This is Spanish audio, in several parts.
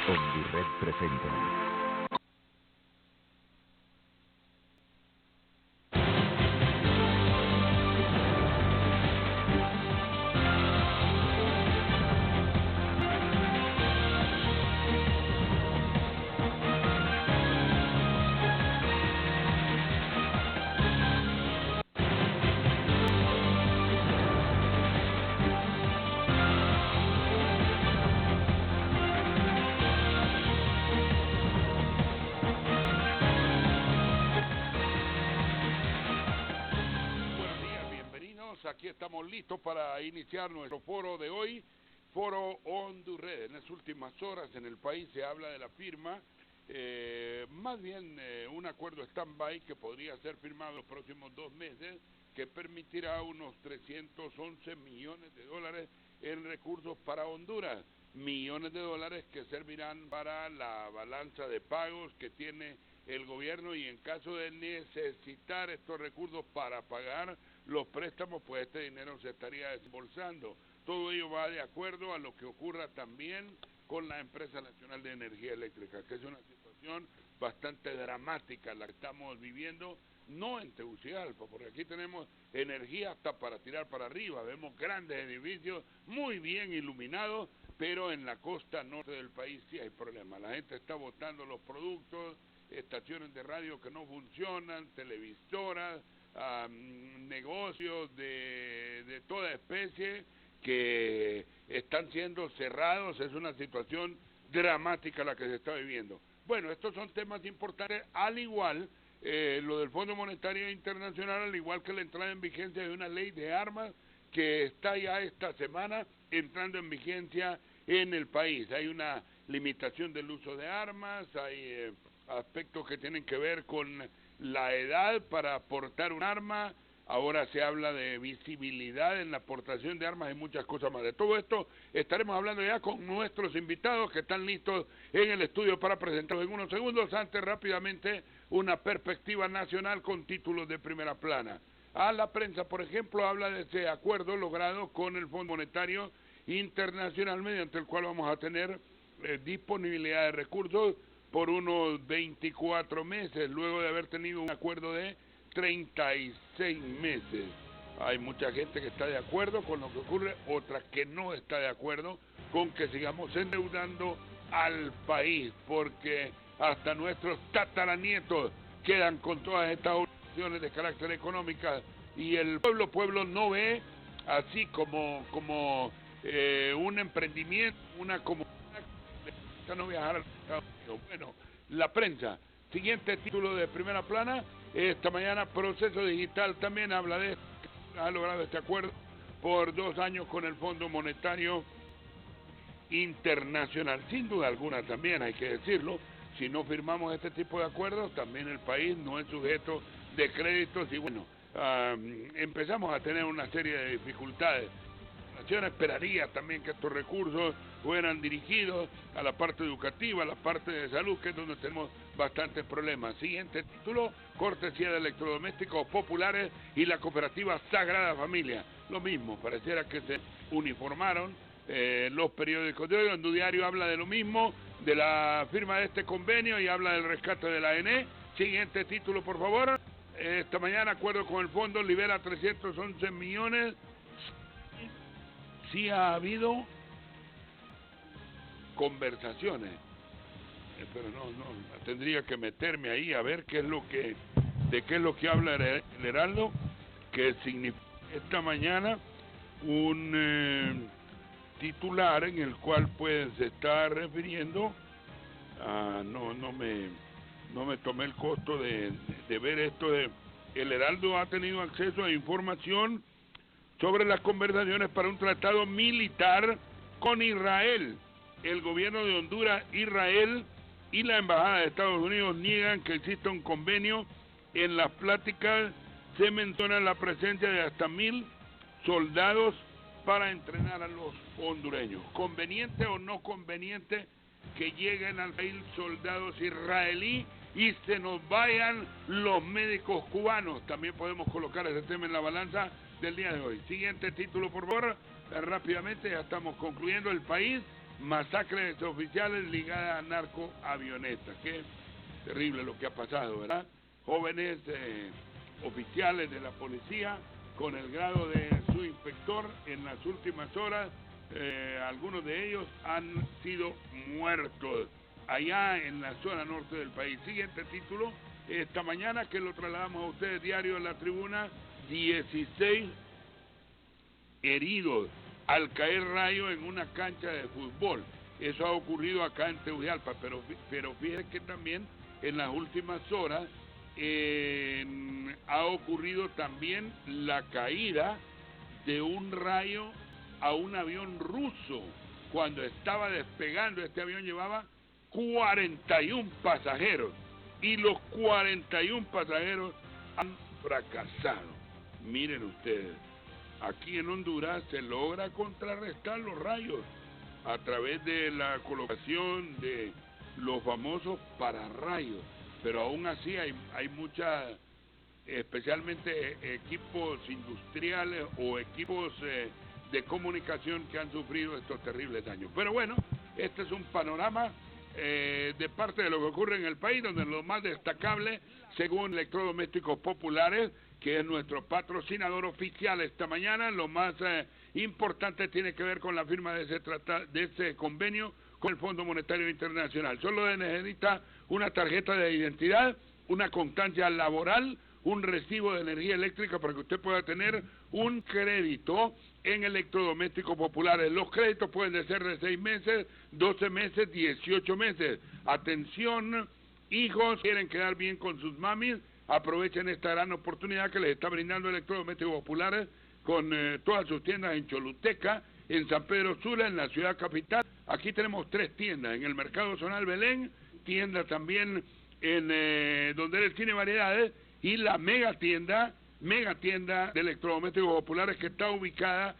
Honduret presenta. Aquí estamos listos para iniciar nuestro foro de hoy, Foro Honduret. En las últimas horas en el país se habla de la firma, más bien un acuerdo stand-by que podría ser firmado en los próximos 2 meses, que permitirá unos 311 millones de dólares en recursos para Honduras, millones de dólares que servirán para la balanza de pagos que tiene el gobierno, y en caso de necesitar estos recursos para pagar los préstamos, pues este dinero se estaría desembolsando. Todo ello va de acuerdo a lo que ocurra también con la Empresa Nacional de Energía Eléctrica, que es una situación bastante dramática la que estamos viviendo, no en Tegucigalpa, porque aquí tenemos energía hasta para tirar para arriba, vemos grandes edificios muy bien iluminados, pero en la costa norte del país sí hay problemas. La gente está botando los productos, estaciones de radio que no funcionan, televisoras, negocios de toda especie que están siendo cerrados. Es una situación dramática la que se está viviendo. Bueno, estos son temas importantes, al igual lo del Fondo Monetario Internacional, al igual que la entrada en vigencia de una ley de armas que está ya esta semana entrando en vigencia en el país. Hay una limitación del uso de armas, hay aspectos que tienen que ver con la edad para portar un arma. Ahora se habla de visibilidad en la portación de armas y muchas cosas más. De todo esto estaremos hablando ya con nuestros invitados que están listos en el estudio para presentarlos en unos segundos. Antes, rápidamente, una perspectiva nacional con títulos de primera plana. A la prensa, por ejemplo, habla de ese acuerdo logrado con el Fondo Monetario Internacional, mediante el cual vamos a tener disponibilidad de recursos por unos 24 meses, luego de haber tenido un acuerdo de 36 meses. Hay mucha gente que está de acuerdo con lo que ocurre, otra que no está de acuerdo con que sigamos endeudando al país, porque hasta nuestros tataranietos quedan con todas estas obligaciones de carácter económico, y el pueblo no ve así como un emprendimiento, una comunidad que no viajar al Estados Unidos. Bueno, la prensa, siguiente título de primera plana, esta mañana Proceso Digital también habla de esto, que ha logrado este acuerdo por 2 años con el Fondo Monetario Internacional. Sin duda alguna también hay que decirlo, si no firmamos este tipo de acuerdos, también el país no es sujeto de créditos, y bueno, empezamos a tener una serie de dificultades. La nación esperaría también que estos recursos fueran dirigidos a la parte educativa, a la parte de salud, que es donde tenemos bastantes problemas. Siguiente título, cortesía de electrodomésticos populares y la cooperativa Sagrada Familia. Lo mismo, pareciera que se uniformaron los periódicos de hoy. El Diario habla de lo mismo, de la firma de este convenio, y habla del rescate de la ANE. Siguiente título, por favor. Esta mañana, acuerdo con el fondo, libera 311 millones. Sí ha habido conversaciones, pero no, tendría que meterme ahí a ver de qué es lo que habla el Heraldo, que significa esta mañana un titular en el cual pues se está refiriendo a, no me tomé el costo de ver esto. El Heraldo ha tenido acceso a información sobre las conversaciones para un tratado militar con Israel. El gobierno de Honduras, Israel y la Embajada de Estados Unidos niegan que exista un convenio. En las pláticas se menciona la presencia de hasta 1,000 soldados para entrenar a los hondureños. ¿Conveniente o no conveniente que lleguen al país soldados israelíes y se nos vayan los médicos cubanos? También podemos colocar ese tema en la balanza del día de hoy. Siguiente título, por favor, rápidamente, ya estamos concluyendo. El país masacre de oficiales ligada a narcoavionetas. Qué terrible lo que ha pasado, ¿verdad? Jóvenes oficiales de la policía con el grado de subinspector en las últimas horas, algunos de ellos han sido muertos allá en la zona norte del país. Siguiente título, esta mañana que lo trasladamos a ustedes, Diario de la Tribuna, 16 heridos al caer rayo en una cancha de fútbol. Eso ha ocurrido acá en Tegucigalpa, pero fíjense que también en las últimas horas ha ocurrido también la caída de un rayo a un avión ruso. Cuando estaba despegando, este avión llevaba 41 pasajeros y los 41 pasajeros han fracasado. Miren ustedes, aquí en Honduras se logra contrarrestar los rayos a través de la colocación de los famosos pararrayos, pero aún así hay muchas, especialmente equipos industriales o equipos de comunicación que han sufrido estos terribles daños. Pero bueno, este es un panorama de parte de lo que ocurre en el país, donde lo más destacable, según Electrodomésticos Populares, que es nuestro patrocinador oficial esta mañana, lo más importante tiene que ver con la firma de ese convenio con el Fondo Monetario Internacional. Solo necesita una tarjeta de identidad, una constancia laboral, un recibo de energía eléctrica para que usted pueda tener un crédito en Electrodomésticos Populares. Los créditos pueden ser de 6 meses, 12 meses, 18 meses. Atención, hijos, quieren quedar bien con sus mamis, aprovechen esta gran oportunidad que les está brindando Electrodomésticos Populares con todas sus tiendas en Choluteca, en San Pedro Sula, en la ciudad capital. Aquí tenemos 3 tiendas, en el Mercado Zonal Belén, tienda también en donde él tiene variedades, y la mega tienda de Electrodomésticos Populares, que está ubicada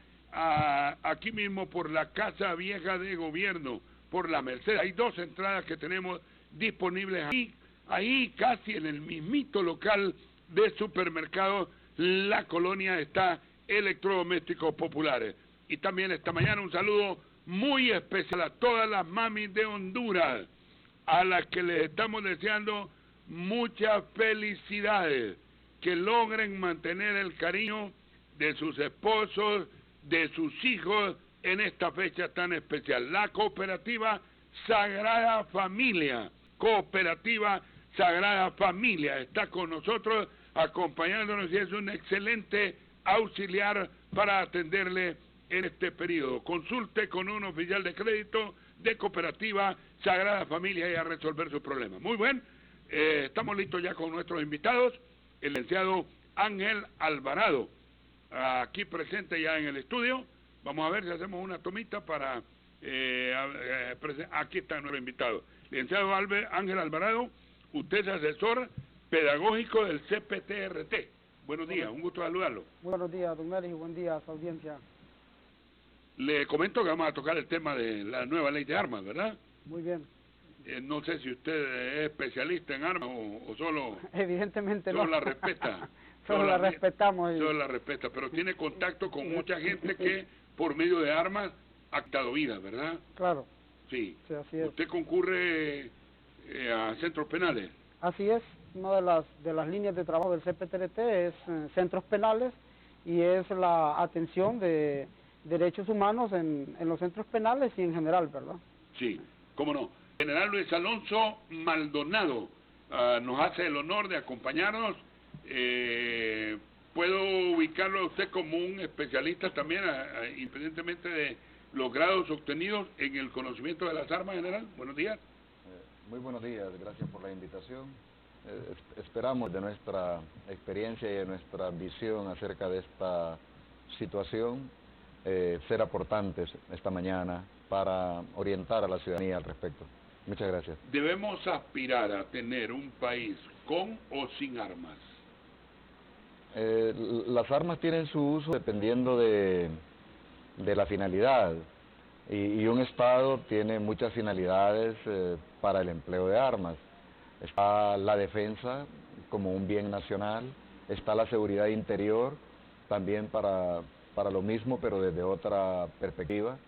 aquí mismo por la Casa Vieja de Gobierno, por la Merced. Hay 2 entradas que tenemos disponibles ahí casi en el mismito local de supermercado La Colonia está Electrodomésticos Populares. Y también esta mañana un saludo muy especial a todas las mamis de Honduras, a las que les estamos deseando muchas felicidades, que logren mantener el cariño de sus esposos, de sus hijos en esta fecha tan especial. La cooperativa Sagrada Familia, está con nosotros acompañándonos y es un excelente auxiliar para atenderle en este periodo. Consulte con un oficial de crédito de Cooperativa Sagrada Familia y a resolver su problema. Muy bien, estamos listos ya con nuestros invitados. El licenciado Ángel Alvarado, aquí presente ya en el estudio. Vamos a ver si hacemos una tomita para... aquí está nuestro invitado. Licenciado Ángel Alvarado, usted es asesor pedagógico del CPTRT. Buenos días, un gusto saludarlo. Buenos días, don Mary, y buen día a su audiencia. Le comento que vamos a tocar el tema de la nueva ley de armas, ¿verdad? Muy bien. No sé si usted es especialista en armas o solo... Evidentemente solo no. la respeta. Solo la respetamos. Solo la respeta, pero tiene contacto con mucha gente que por medio de armas ha quitado vidas, ¿verdad? Claro. Sí. Sí, así es. ¿Usted concurre a centros penales? Así es. Una de las líneas de trabajo del CPTRT es centros penales y es la atención de derechos humanos en los centros penales y en general, ¿verdad? Sí, cómo no. General Luis Alonso Maldonado nos hace el honor de acompañarnos. ¿Puedo ubicarlo a usted como un especialista también, independientemente de los grados obtenidos en el conocimiento de las armas, general? Buenos días. Muy buenos días, gracias por la invitación. Esperamos de nuestra experiencia y de nuestra visión acerca de esta situación ser aportantes esta mañana para orientar a la ciudadanía al respecto. Muchas gracias. ¿Debemos aspirar a tener un país con o sin armas? Las armas tienen su uso dependiendo de la finalidad y un Estado tiene muchas finalidades para el empleo de armas. Está la defensa como un bien nacional, está la seguridad interior también para lo mismo pero desde otra perspectiva,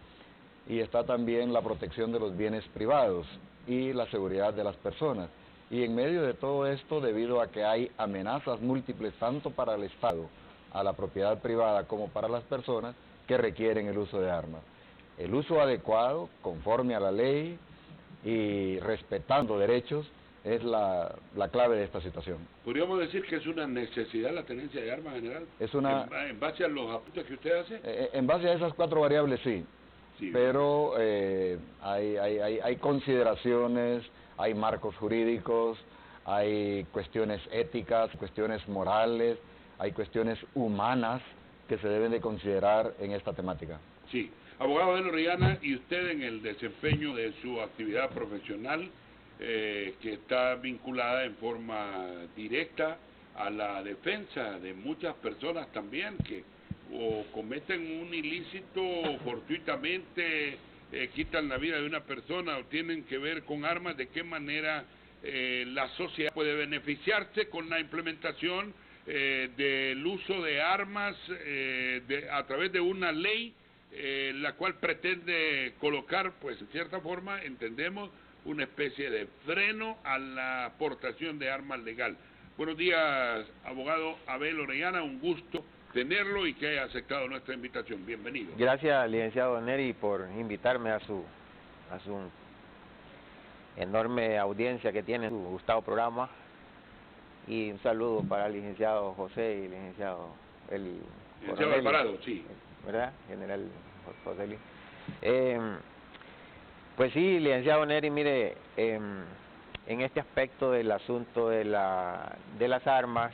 y está también la protección de los bienes privados y la seguridad de las personas. Y en medio de todo esto, debido a que hay amenazas múltiples tanto para el Estado, a la propiedad privada como para las personas que requieren el uso de armas. El uso adecuado, conforme a la ley y respetando derechos, es la clave de esta situación. ¿Podríamos decir que es una necesidad la tenencia de armas, general? Es una... ¿En base a los apuntes que usted hace? En base a esas 4 variables, sí. Sí. Pero hay consideraciones, hay marcos jurídicos, hay cuestiones éticas, cuestiones morales, hay cuestiones humanas que se deben de considerar en esta temática. Sí. Abogado Abel Orellana, y usted en el desempeño de su actividad profesional, que está vinculada en forma directa a la defensa de muchas personas también que o cometen un ilícito o fortuitamente quitan la vida de una persona o tienen que ver con armas, ¿de qué manera la sociedad puede beneficiarse con la implementación del uso de armas a través de una ley la cual pretende colocar, pues en cierta forma, entendemos, una especie de freno a la aportación de armas legal? Buenos días, abogado Abel Orellana, un gusto tenerlo y que haya aceptado nuestra invitación. Bienvenido. Gracias, licenciado Neri, por invitarme a su enorme audiencia que tiene su gustado programa, y un saludo para el licenciado José y el licenciado Licenciado Alvarado, sí. ¿Verdad? General José Luis. Pues sí, licenciado Neri, mire, en este aspecto del asunto de las armas,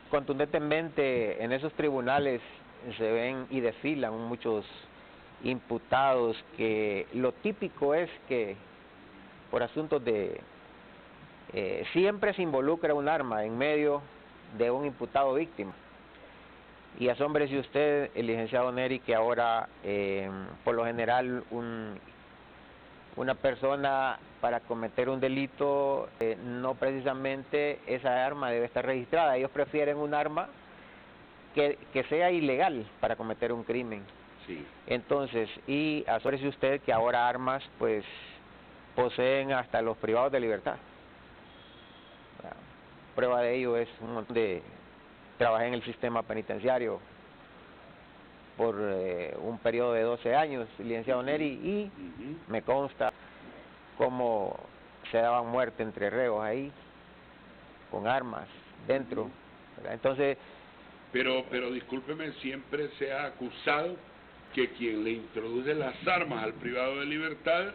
contundentemente en esos tribunales se ven y desfilan muchos imputados que lo típico es que por asuntos de siempre se involucra un arma en medio de un imputado víctima. Y asómbrese usted, el licenciado Neri, que ahora por lo general una persona para cometer un delito no precisamente esa arma debe estar registrada. Ellos prefieren un arma que sea ilegal para cometer un crimen. Sí. Entonces, y asómbrese usted que ahora armas pues poseen hasta los privados de libertad. Prueba de ello es un montón de... Trabajé en el sistema penitenciario por un periodo de 12 años, licenciado Neri, y me consta cómo se daban muerte entre reos ahí, con armas dentro. ¿Verdad? Entonces... Pero discúlpeme, siempre se ha acusado que quien le introduce las armas al privado de libertad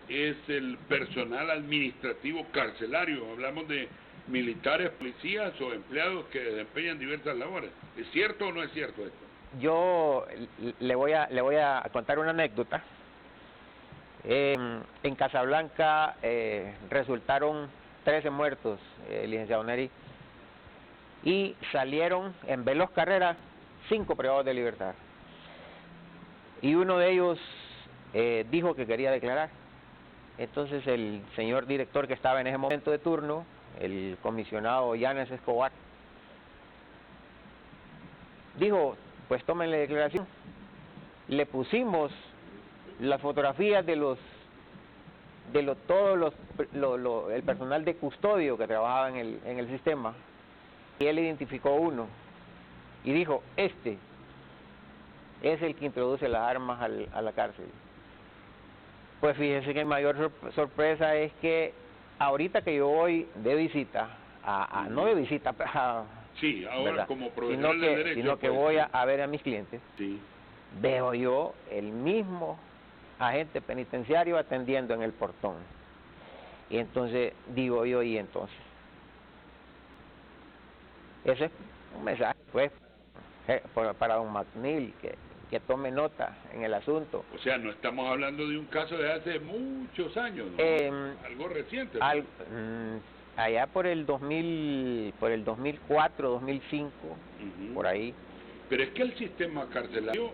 es el personal administrativo carcelario. Hablamos de militares, policías o empleados que desempeñan diversas labores. ¿Es cierto o no es cierto esto? Yo le voy a contar una anécdota. En Casablanca resultaron 13 muertos, licenciado Neri, y salieron en veloz carrera 5 privados de libertad. Y uno de ellos dijo que quería declarar. Entonces el señor director que estaba en ese momento de turno, el comisionado Yanes Escobar, dijo, pues tómenle declaración. Le pusimos las fotografías de el personal de custodio que trabajaba en el sistema, y él identificó uno y dijo, este es el que introduce las armas a la cárcel. Pues fíjese que mi mayor sorpresa es que ahorita que yo voy de visita, no de visita, sí, ahora ¿verdad? Como profesional de derecho, sino que voy a ver a mis clientes, sí, veo yo el mismo agente penitenciario atendiendo en el portón. Y entonces digo yo, y entonces, ese es un mensaje pues para don McNeil, que tome nota en el asunto. O sea, no estamos hablando de un caso de hace muchos años, ¿no? Algo reciente, ¿no? Allá por el 2004, 2005, por ahí. Pero es que el sistema carcelario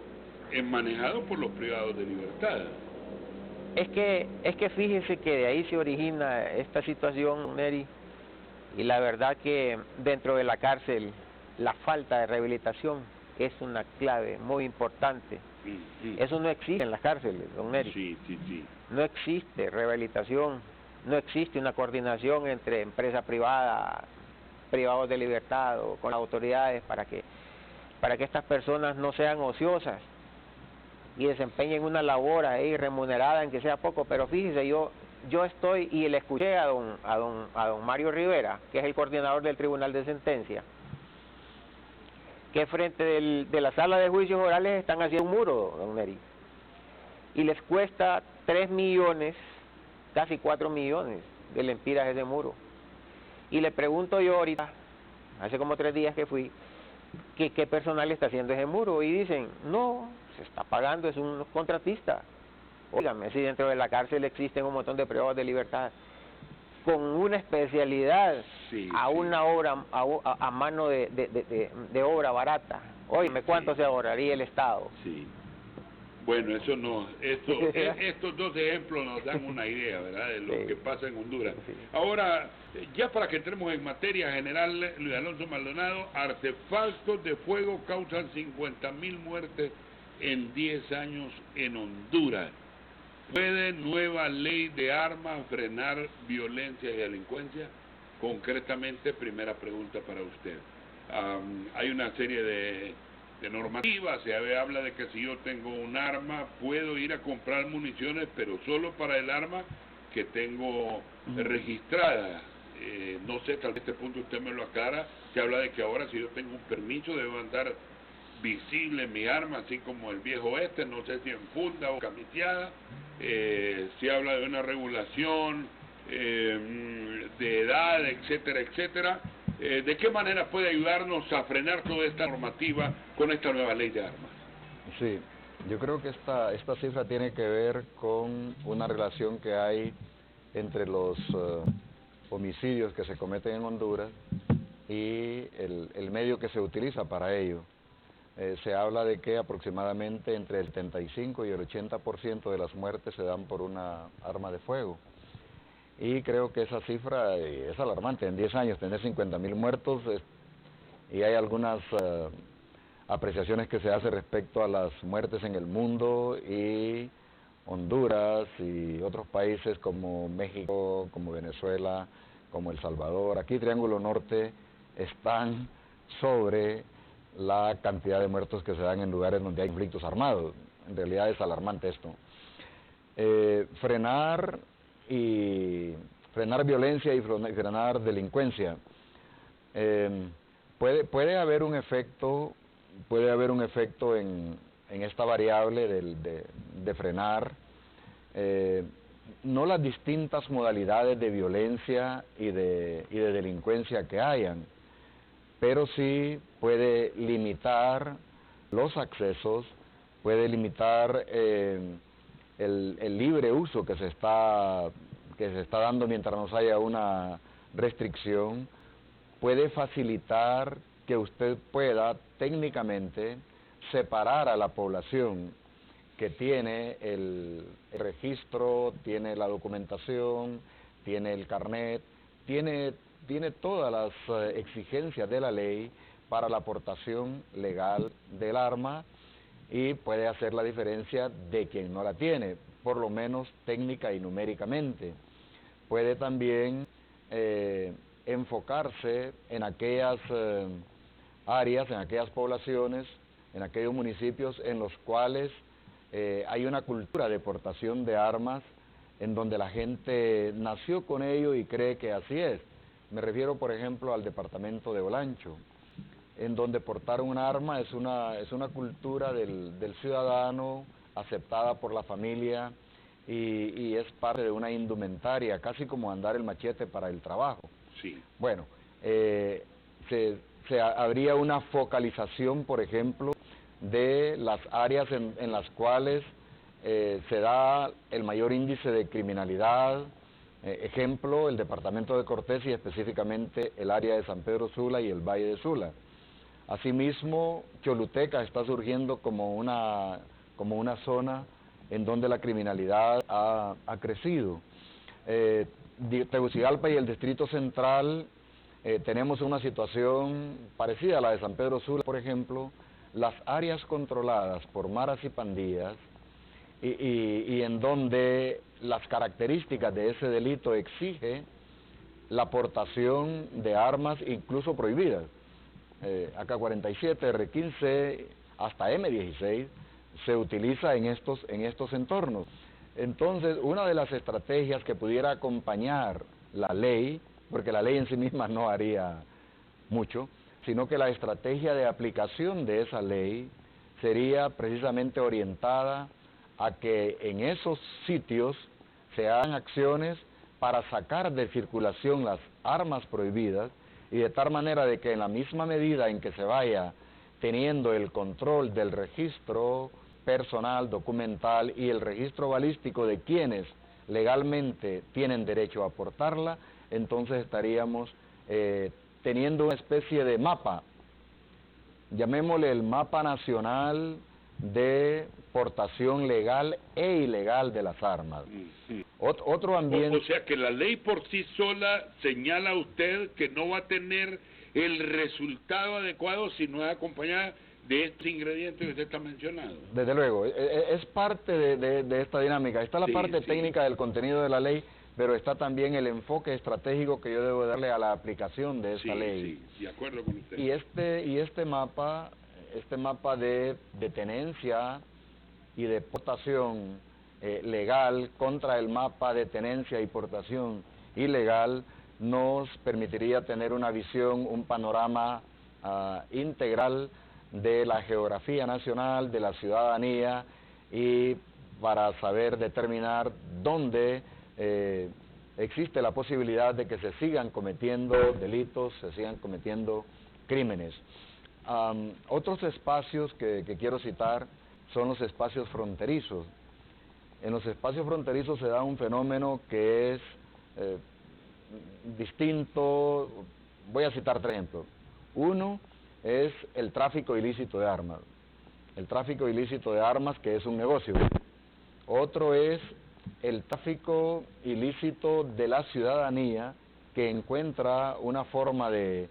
es manejado por los privados de libertad. Es que fíjese que de ahí se origina esta situación, Neri, y la verdad que dentro de la cárcel la falta de rehabilitación es una clave muy importante. Eso no existe en las cárceles, don Neri. Sí. No existe rehabilitación, no existe una coordinación entre empresa privada, privados de libertad o con las autoridades para que estas personas no sean ociosas y desempeñen una labor ahí remunerada, en que sea poco. Pero fíjese, yo estoy, y le escuché a don Mario Rivera, que es el coordinador del Tribunal de Sentencia, que frente de la sala de juicios orales están haciendo un muro, don Neri, y les cuesta 3 millones, casi 4 millones de lempiras ese muro. Y le pregunto yo ahorita, hace como 3 días que fui, que qué personal está haciendo ese muro, y dicen, no, se está pagando, es un contratista. Óigame, si dentro de la cárcel existen un montón de privados de libertad con una especialidad, una obra a mano de obra barata. Óyeme, ¿cuánto se ahorraría el Estado? Sí. Bueno, estos dos ejemplos nos dan una idea, ¿verdad?, de lo que pasa en Honduras. Ahora, ya para que entremos en materia general, Luis Alonso Maldonado, artefactos de fuego causan 50,000 muertes en 10 años en Honduras. ¿Puede nueva ley de armas frenar violencia y delincuencia? Concretamente, primera pregunta para usted. Hay una serie de normativas, se habla de que si yo tengo un arma, puedo ir a comprar municiones, pero solo para el arma que tengo registrada. No sé, tal vez este punto usted me lo aclara. Se habla de que ahora, si yo tengo un permiso, debo andar visible mi arma, así como el viejo oeste, no sé si en funda o camiseada. Se habla de una regulación de edad, etcétera, etcétera. ¿De qué manera puede ayudarnos a frenar toda esta normativa con esta nueva ley de armas? Sí, yo creo que esta cifra tiene que ver con una relación que hay entre los homicidios que se cometen en Honduras y el medio que se utiliza para ello. Se habla de que aproximadamente entre el 75 y el 80% de las muertes se dan por una arma de fuego. Y creo que esa cifra es alarmante. En 10 años tener 50,000 muertos, y hay algunas apreciaciones que se hacen respecto a las muertes en el mundo, y Honduras y otros países como México, como Venezuela, como El Salvador, aquí Triángulo Norte, están sobre la cantidad de muertos que se dan en lugares donde hay conflictos armados. En realidad es alarmante esto. Frenar violencia y frenar delincuencia. Puede haber un efecto en esta variable de frenar, no las distintas modalidades de violencia y de delincuencia que hayan, pero sí puede limitar los accesos, puede limitar el libre uso que se está dando mientras no haya una restricción, puede facilitar que usted pueda técnicamente separar a la población que tiene el registro, tiene la documentación, tiene el carnet, tiene todas las exigencias de la ley para la aportación legal del arma, y puede hacer la diferencia de quien no la tiene, por lo menos técnica y numéricamente. Puede también enfocarse en aquellas áreas, en aquellas poblaciones, en aquellos municipios en los cuales hay una cultura de portación de armas, en donde la gente nació con ello y cree que así es. Me refiero, por ejemplo, al departamento de Olancho, en donde portar un arma es una cultura del ciudadano, aceptada por la familia, y es parte de una indumentaria, casi como andar el machete para el trabajo. Sí. Bueno, habría una focalización, por ejemplo, de las áreas en las cuales se da el mayor índice de criminalidad. Ejemplo, el departamento de Cortés y específicamente el área de San Pedro Sula y el Valle de Sula. Asimismo, Choluteca está surgiendo como una zona en donde la criminalidad ha crecido. Tegucigalpa y el Distrito Central tenemos una situación parecida a la de San Pedro Sula, por ejemplo, las áreas controladas por maras y pandillas y en donde las características de ese delito exige la aportación de armas incluso prohibidas. AK-47, R-15, hasta M-16 se utiliza en estos entornos. Entonces, una de las estrategias que pudiera acompañar la ley, porque la ley en sí misma no haría mucho, sino que la estrategia de aplicación de esa ley sería precisamente orientada a que en esos sitios se hagan acciones para sacar de circulación las armas prohibidas y de tal manera de que en la misma medida en que se vaya teniendo el control del registro personal, documental y el registro balístico de quienes legalmente tienen derecho a aportarla, entonces estaríamos teniendo una especie de mapa, llamémosle el mapa nacional de portación legal e ilegal de las armas. Otro ambiente... O sea que la ley por sí sola señala a usted que no va a tener el resultado adecuado si no es acompañada de este ingrediente que usted está mencionando. Desde luego, es parte de esta dinámica. Está la parte técnica del contenido de la ley, pero está también el enfoque estratégico que yo debo darle a la aplicación de esta ley. Sí, de acuerdo con usted. Y este mapa de tenencia y de portación legal contra el mapa de tenencia y portación ilegal nos permitiría tener una visión, un panorama integral de la geografía nacional, de la ciudadanía, y para saber determinar dónde existe la posibilidad de que se sigan cometiendo delitos, se sigan cometiendo crímenes. Otros espacios que quiero citar son los espacios fronterizos. En los espacios fronterizos se da un fenómeno que es distinto. Voy a citar 3 ejemplos. Uno es el tráfico ilícito de armas. El tráfico ilícito de armas, que es un negocio. Otro es el tráfico ilícito de la ciudadanía, que encuentra una forma de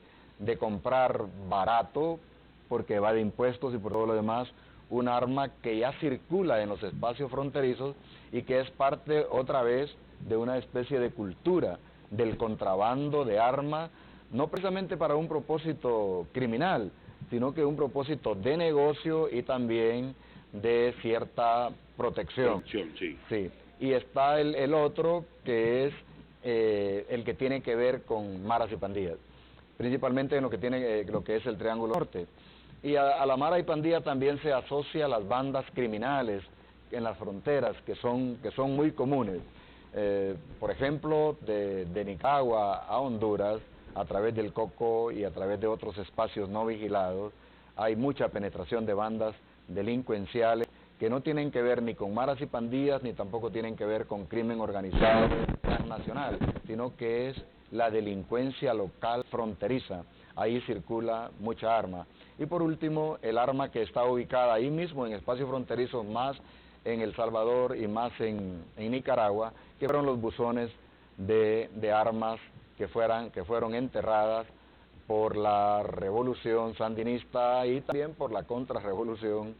comprar barato, porque evade impuestos y por todo lo demás, un arma que ya circula en los espacios fronterizos y que es parte otra vez de una especie de cultura del contrabando de armas, no precisamente para un propósito criminal, sino que un propósito de negocio y también de cierta protección. Sí. Y está el otro, que es el que tiene que ver con maras y pandillas, principalmente en lo que es el Triángulo Norte. Y a la mara y pandilla también se asocia las bandas criminales en las fronteras, que son muy comunes. Por ejemplo, de Nicaragua a Honduras, a través del Coco y a través de otros espacios no vigilados, hay mucha penetración de bandas delincuenciales que no tienen que ver ni con maras y pandillas, ni tampoco tienen que ver con crimen organizado transnacional, sino que es la delincuencia local fronteriza. Ahí circula mucha arma. Y por último, el arma que está ubicada ahí mismo en espacios fronterizos, más en El Salvador y más en Nicaragua, que fueron los buzones de armas que fueron enterradas por la revolución sandinista y también por la contrarrevolución,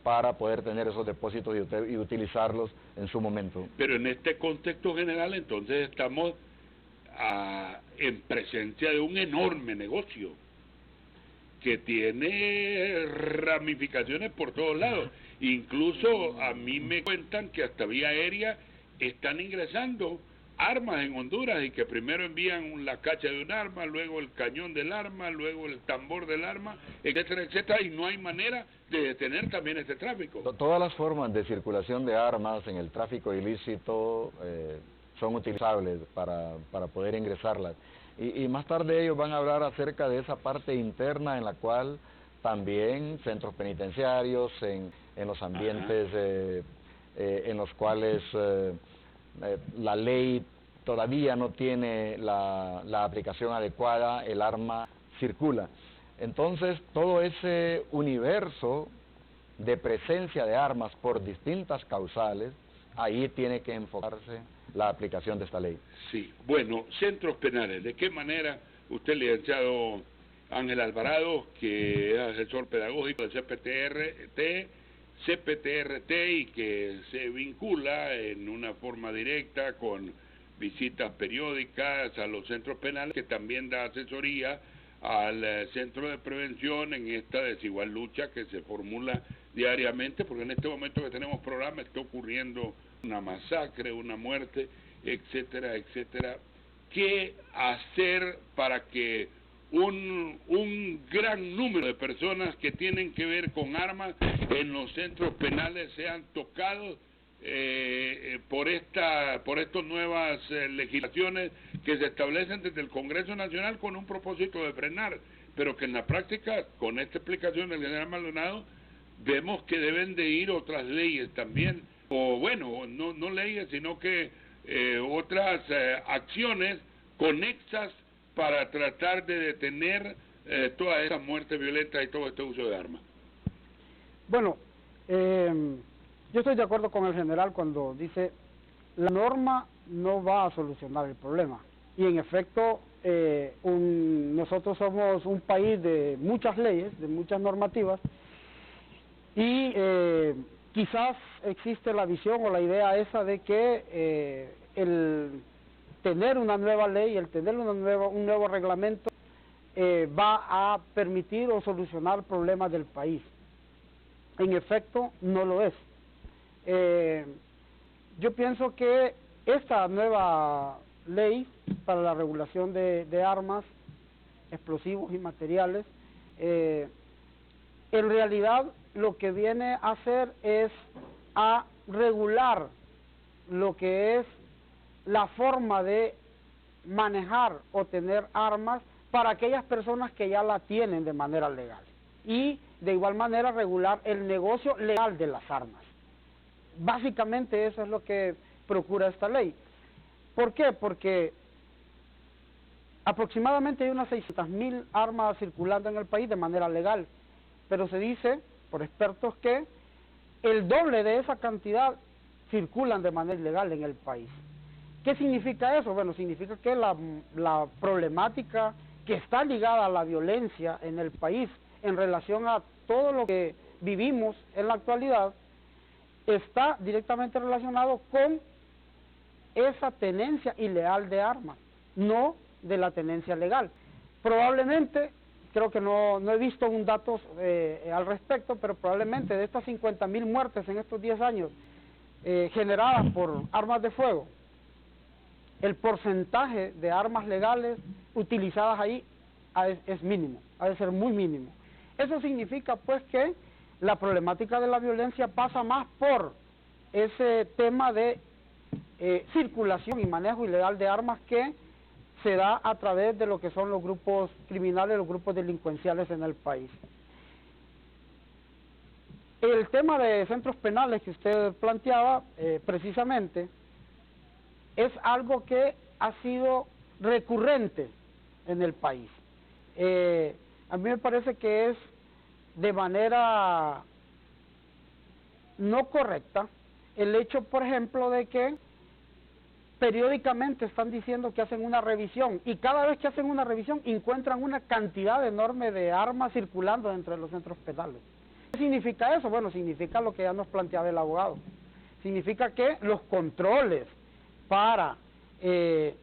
para poder tener esos depósitos y utilizarlos en su momento. Pero en este contexto general, entonces, estamos en presencia de un enorme negocio que tiene ramificaciones por todos lados. Incluso a mí me cuentan que hasta vía aérea están ingresando armas en Honduras, y que primero envían la cacha de un arma, luego el cañón del arma, luego el tambor del arma, etcétera, etcétera, y no hay manera de detener también este tráfico. Todas las formas de circulación de armas en el tráfico ilícito son utilizables para poder ingresarlas. Y más tarde ellos van a hablar acerca de esa parte interna en la cual también centros penitenciarios, en los ambientes en los cuales la ley todavía no tiene la aplicación adecuada, el arma circula. Entonces, todo ese universo de presencia de armas por distintas causales, ahí tiene que enfocarse la aplicación de esta ley. Sí, bueno, centros penales, ¿de qué manera usted, licenciado Ángel Alvarado, que es asesor pedagógico del CPTRT y que se vincula en una forma directa con visitas periódicas a los centros penales, que también da asesoría al centro de prevención en esta desigual lucha que se formula diariamente, porque en este momento que tenemos programa está ocurriendo una masacre, una muerte, etcétera, etcétera. ¿Qué hacer para que un gran número de personas que tienen que ver con armas en los centros penales sean tocados por estas nuevas legislaciones que se establecen desde el Congreso Nacional con un propósito de frenar, pero que en la práctica, con esta explicación del general Maldonado, vemos que deben de ir otras leyes también, o bueno, no leyes, sino que otras acciones conexas para tratar de detener todas esas muertes violentas y todo este uso de armas. Bueno, yo estoy de acuerdo con el general cuando dice la norma no va a solucionar el problema. Y en efecto, nosotros somos un país de muchas leyes, de muchas normativas, y quizás existe la visión o la idea esa de que el tener una nueva ley, el tener un nuevo reglamento va a permitir o solucionar problemas del país. En efecto, no lo es. Yo pienso que esta nueva ley para la regulación de armas, explosivos y materiales, en realidad lo que viene a hacer es a regular lo que es la forma de manejar o tener armas para aquellas personas que ya la tienen de manera legal, y de igual manera regular el negocio legal de las armas. Básicamente eso es lo que procura esta ley. ¿Por qué? Porque aproximadamente hay unas 600.000 armas circulando en el país de manera legal, pero se dice por expertos que el doble de esa cantidad circulan de manera ilegal en el país. ¿Qué significa eso? Bueno, significa que la problemática que está ligada a la violencia en el país en relación a todo lo que vivimos en la actualidad está directamente relacionado con esa tenencia ilegal de armas, no de la tenencia legal. Probablemente, creo que no he visto un dato al respecto, pero probablemente de estas 50.000 muertes en estos 10 años generadas por armas de fuego, el porcentaje de armas legales utilizadas ahí es mínimo, ha de ser muy mínimo. Eso significa pues que la problemática de la violencia pasa más por ese tema de circulación y manejo ilegal de armas que se da a través de lo que son los grupos criminales, los grupos delincuenciales en el país. El tema de centros penales que usted planteaba, precisamente, es algo que ha sido recurrente en el país. A mí me parece que es de manera no correcta el hecho, por ejemplo, de que periódicamente están diciendo que hacen una revisión, y cada vez que hacen una revisión encuentran una cantidad enorme de armas circulando dentro de los centros penales. ¿Qué significa eso? Bueno, significa lo que ya nos planteaba el abogado. Significa que los controles para que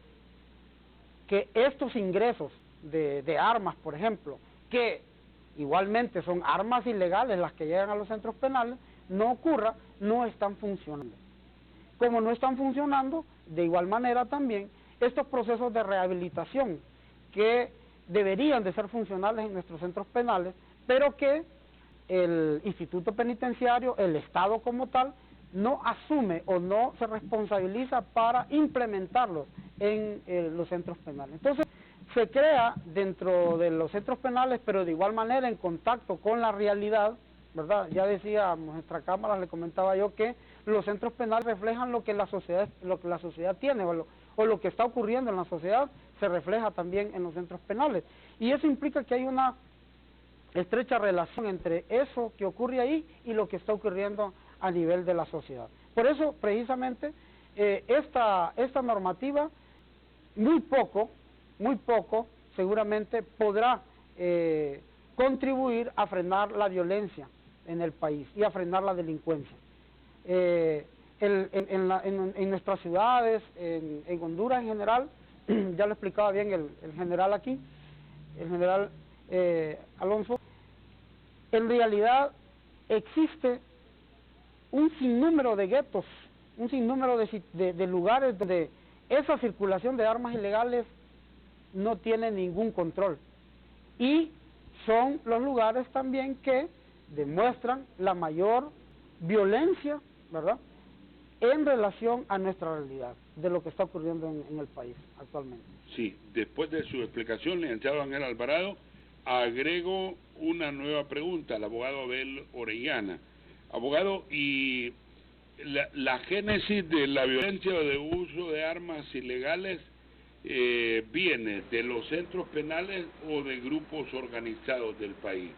estos ingresos de armas, por ejemplo, que igualmente son armas ilegales las que llegan a los centros penales, no ocurra, no están funcionando. Como no están funcionando, de igual manera también, estos procesos de rehabilitación que deberían de ser funcionales en nuestros centros penales, pero que el Instituto Penitenciario, el Estado como tal, no asume o no se responsabiliza para implementarlos en los centros penales. Entonces, se crea dentro de los centros penales, pero de igual manera en contacto con la realidad, ¿verdad? Ya decía nuestra cámara, le comentaba yo que los centros penales reflejan lo que la sociedad tiene, o lo que está ocurriendo en la sociedad se refleja también en los centros penales. Y eso implica que hay una estrecha relación entre eso que ocurre ahí y lo que está ocurriendo a nivel de la sociedad. Por eso, precisamente, esta normativa muy poco seguramente podrá contribuir a frenar la violencia en el país y a frenar la delincuencia. En nuestras ciudades, en Honduras en general, ya lo explicaba bien el general aquí, el general Alonso, en realidad existe un sinnúmero de guetos, un sinnúmero de lugares donde esa circulación de armas ilegales no tiene ningún control. Y son los lugares también que demuestran la mayor violencia, ¿verdad?, en relación a nuestra realidad, de lo que está ocurriendo en el país actualmente. Sí, después de su explicación, licenciado Ángel Alvarado, agrego una nueva pregunta al abogado Abel Orellana. Abogado, ¿y la génesis de la violencia o de uso de armas ilegales viene de los centros penales o de grupos organizados del país?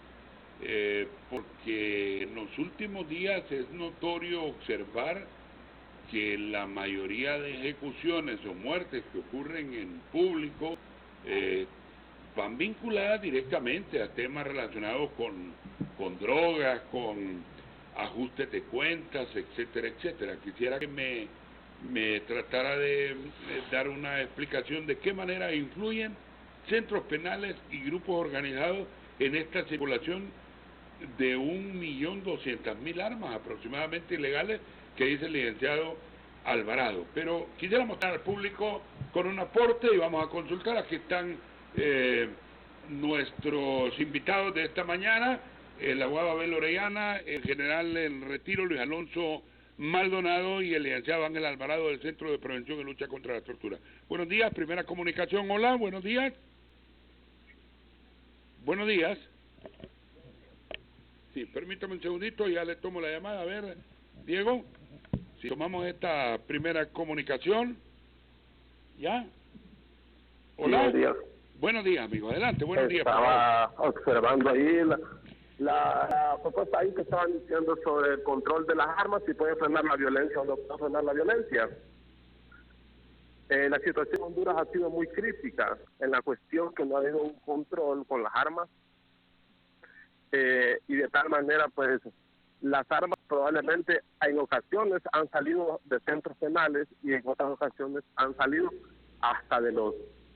Porque en los últimos días es notorio observar que la mayoría de ejecuciones o muertes que ocurren en público van vinculadas directamente a temas relacionados con drogas, con ajustes de cuentas, etcétera, etcétera. Quisiera que me tratara de dar una explicación de qué manera influyen centros penales y grupos organizados en esta circulación de 1.200.000 armas aproximadamente ilegales que dice el licenciado Alvarado. Pero quisiera mostrar al público con un aporte y vamos a consultar. Aquí están nuestros invitados de esta mañana, el abogado Abel Orellana, el general en retiro Luis Alonso Maldonado y el licenciado Ángel Alvarado del Centro de Prevención y Lucha contra la Tortura. Buenos días, primera comunicación. Hola, buenos días. Buenos días. Sí, permítame un segundito, ya le tomo la llamada. A ver, Diego, si tomamos esta primera comunicación. ¿Ya? Hola. Buenos días. Buenos días, amigo. Adelante, buenos días. Estaba observando ahí la propuesta ahí que estaban diciendo sobre el control de las armas, si puede frenar la violencia o no puede frenar la violencia. La situación en Honduras ha sido muy crítica en la cuestión que no ha habido un control con las armas y de tal manera pues las armas probablemente en ocasiones han salido de centros penales y en otras ocasiones han salido hasta de los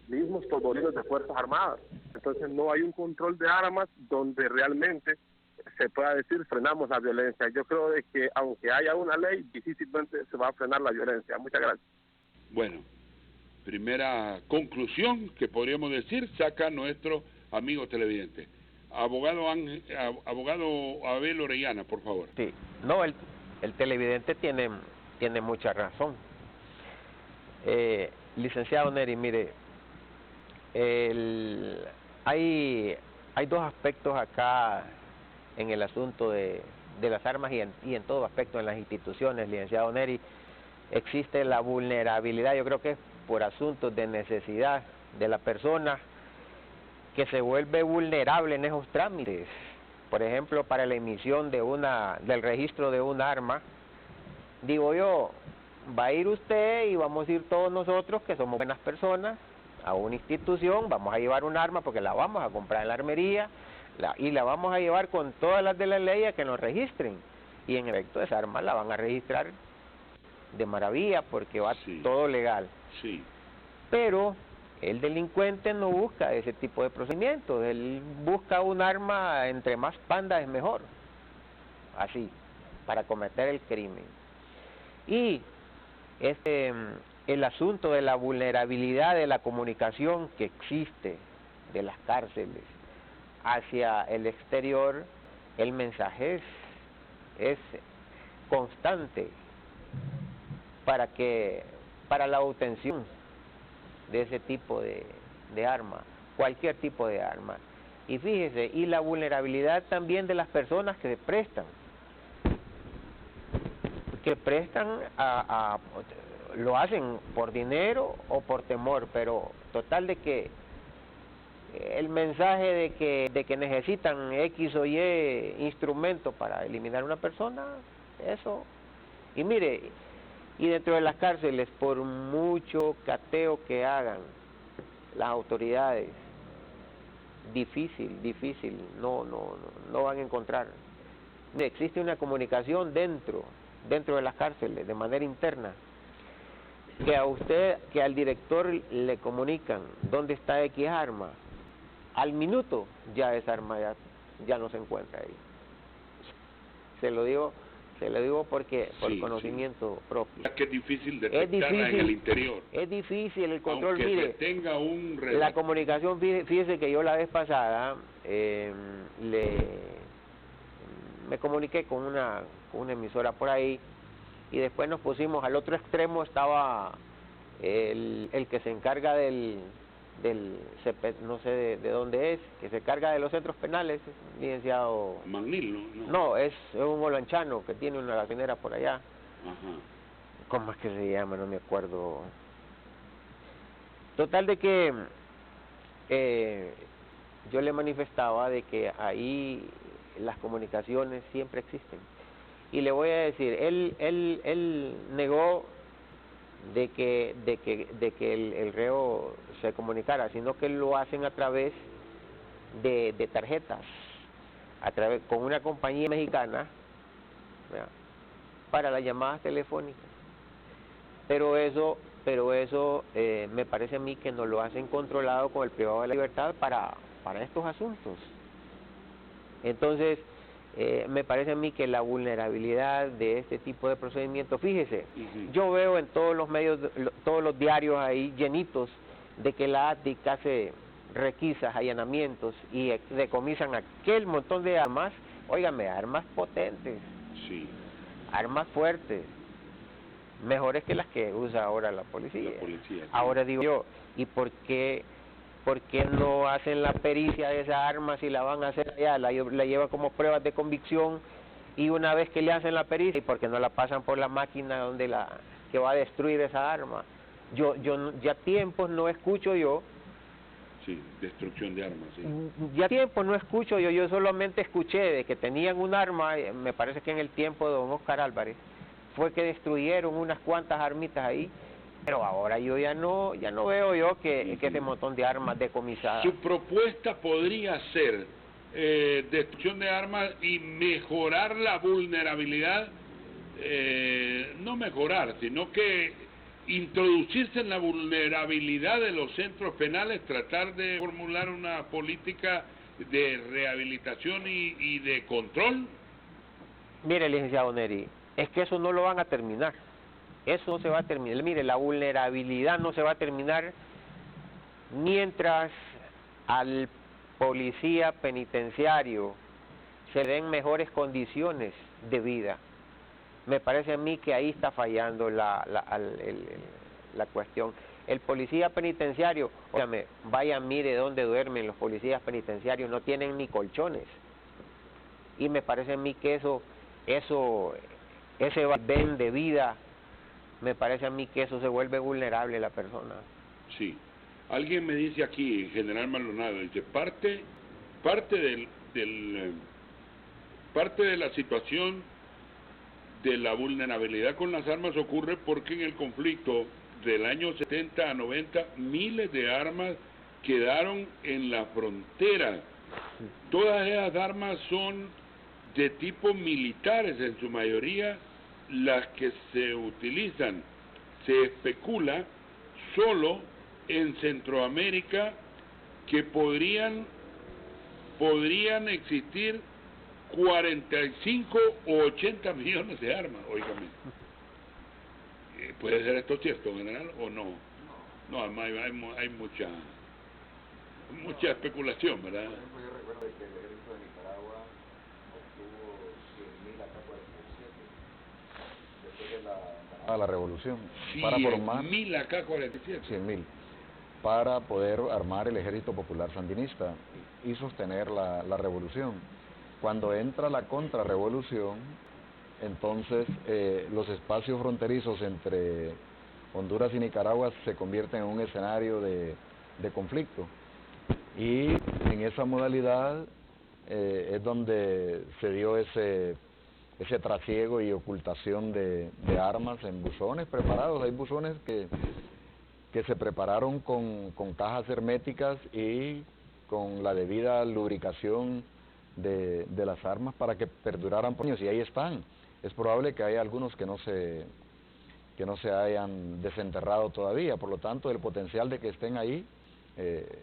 mismos polvorines de Fuerzas Armadas. Entonces no hay un control de armas donde realmente se pueda decir frenamos la violencia. Yo creo de que aunque haya una ley, difícilmente se va a frenar la violencia. Muchas gracias. Bueno, primera conclusión que podríamos decir saca nuestro amigo televidente. Abogado Abel Orellana, por favor. Sí, no, el televidente tiene mucha razón. Licenciado Neri, mire, hay dos aspectos acá en el asunto de las armas y en todo aspecto en las instituciones, licenciado Neri. Existe la vulnerabilidad, yo creo que es por asuntos de necesidad de la persona que se vuelve vulnerable en esos trámites. Por ejemplo, para la emisión del registro de un arma, digo yo, va a ir usted y vamos a ir todos nosotros que somos buenas personas a una institución, vamos a llevar un arma porque la vamos a comprar en la armería y la vamos a llevar con todas las de la ley a que nos registren. Y en efecto esa arma la van a registrar de maravilla porque va todo legal. Sí. Pero el delincuente no busca ese tipo de procedimientos, él busca un arma, entre más panda es mejor, así, para cometer el crimen. Y el asunto de la vulnerabilidad de la comunicación que existe de las cárceles hacia el exterior, el mensaje es constante para la obtención de ese tipo de arma, cualquier tipo de arma. Y fíjese, y la vulnerabilidad también de las personas que prestan lo hacen por dinero o por temor, pero total de que el mensaje de que necesitan X o Y instrumento para eliminar a una persona, eso. Y mire, y dentro de las cárceles, por mucho cateo que hagan las autoridades difícil, no van a encontrar. Existe una comunicación dentro de las cárceles, de manera interna, que al director le comunican dónde está X arma, al minuto ya esa arma ya no se encuentra ahí. Se lo digo porque por conocimiento propio. Es que es difícil detectarla en el interior. Es difícil el control. Aunque mire, se tenga un la comunicación, fíjese que yo la vez pasada me comuniqué con una emisora por ahí, y después nos pusimos al otro extremo. Estaba el que se encarga del no sé de dónde es, que se encarga de los centros penales, licenciado Magnil, ¿no? No, es un holanchano que tiene una gasolinera por allá. Ajá. ¿Cómo es que se llama? No me acuerdo. Total de que yo le manifestaba de que ahí las comunicaciones siempre existen. Y le voy a decir, él negó de que el reo se comunicara, sino que lo hacen a través de tarjetas, con una compañía mexicana, ¿verdad?, para las llamadas telefónicas. Pero eso me parece a mí que no lo hacen controlado con el privado de la libertad para estos asuntos. Entonces, me parece a mí que la vulnerabilidad de este tipo de procedimientos, fíjese, yo veo en todos los medios, todos los diarios ahí llenitos de que la ATIC hace requisas, allanamientos y decomisan aquel montón de armas, óigame, armas potentes, armas fuertes, mejores que las que usa ahora la policía. Ahora digo yo, ¿y por qué no hacen la pericia de esa arma si la van a hacer allá? La llevan como pruebas de convicción, y una vez que le hacen la pericia, ¿y por qué no la pasan por la máquina que va a destruir esa arma? Yo ya tiempos no escucho yo. Sí, destrucción de armas, sí. Ya tiempos no escucho yo solamente escuché de que tenían un arma, me parece que en el tiempo de don Oscar Álvarez, fue que destruyeron unas cuantas armitas ahí. Pero ahora yo ya no veo yo que ese montón de armas decomisadas. Su propuesta podría ser destrucción de armas y mejorar la vulnerabilidad, no mejorar, sino que introducirse en la vulnerabilidad de los centros penales, tratar de formular una política de rehabilitación y de control. Mire, licenciado Neri, es que eso no lo van a terminar. Eso no se va a terminar. Mire, la vulnerabilidad no se va a terminar mientras al policía penitenciario se den mejores condiciones de vida. Me parece a mí que ahí está fallando la cuestión. El policía penitenciario, óigame, vaya, mire dónde duermen los policías penitenciarios, no tienen ni colchones. Y me parece a mí que ese vaivén de vida, me parece a mí que eso se vuelve vulnerable la persona. Sí. Alguien me dice aquí, General Maldonado, dice, parte de la situación de la vulnerabilidad con las armas ocurre porque en el conflicto del año 70 a 90 miles de armas quedaron en la frontera. Todas esas armas son de tipo militares en su mayoría, las que se utilizan. Se especula solo en Centroamérica que podrían existir 45 o 80 millones de armas, óigame. ¿Puede ser esto cierto, general, o no? No, hay mucha especulación, ¿verdad? Yo recuerdo que el ejército de Nicaragua obtuvo 100.000 AK-47 después de la revolución. Para formar 100.000 AK-47. 100.000 para poder armar el ejército popular sandinista y sostener la revolución. Cuando entra la contrarrevolución, entonces los espacios fronterizos entre Honduras y Nicaragua se convierten en un escenario de conflicto. Y en esa modalidad es donde se dio ese trasiego y ocultación de armas en buzones preparados. Hay buzones que se prepararon con cajas herméticas y con la debida lubricación de las armas para que perduraran por años, y ahí están. Es probable que haya algunos que no se hayan desenterrado todavía, por lo tanto el potencial de que estén ahí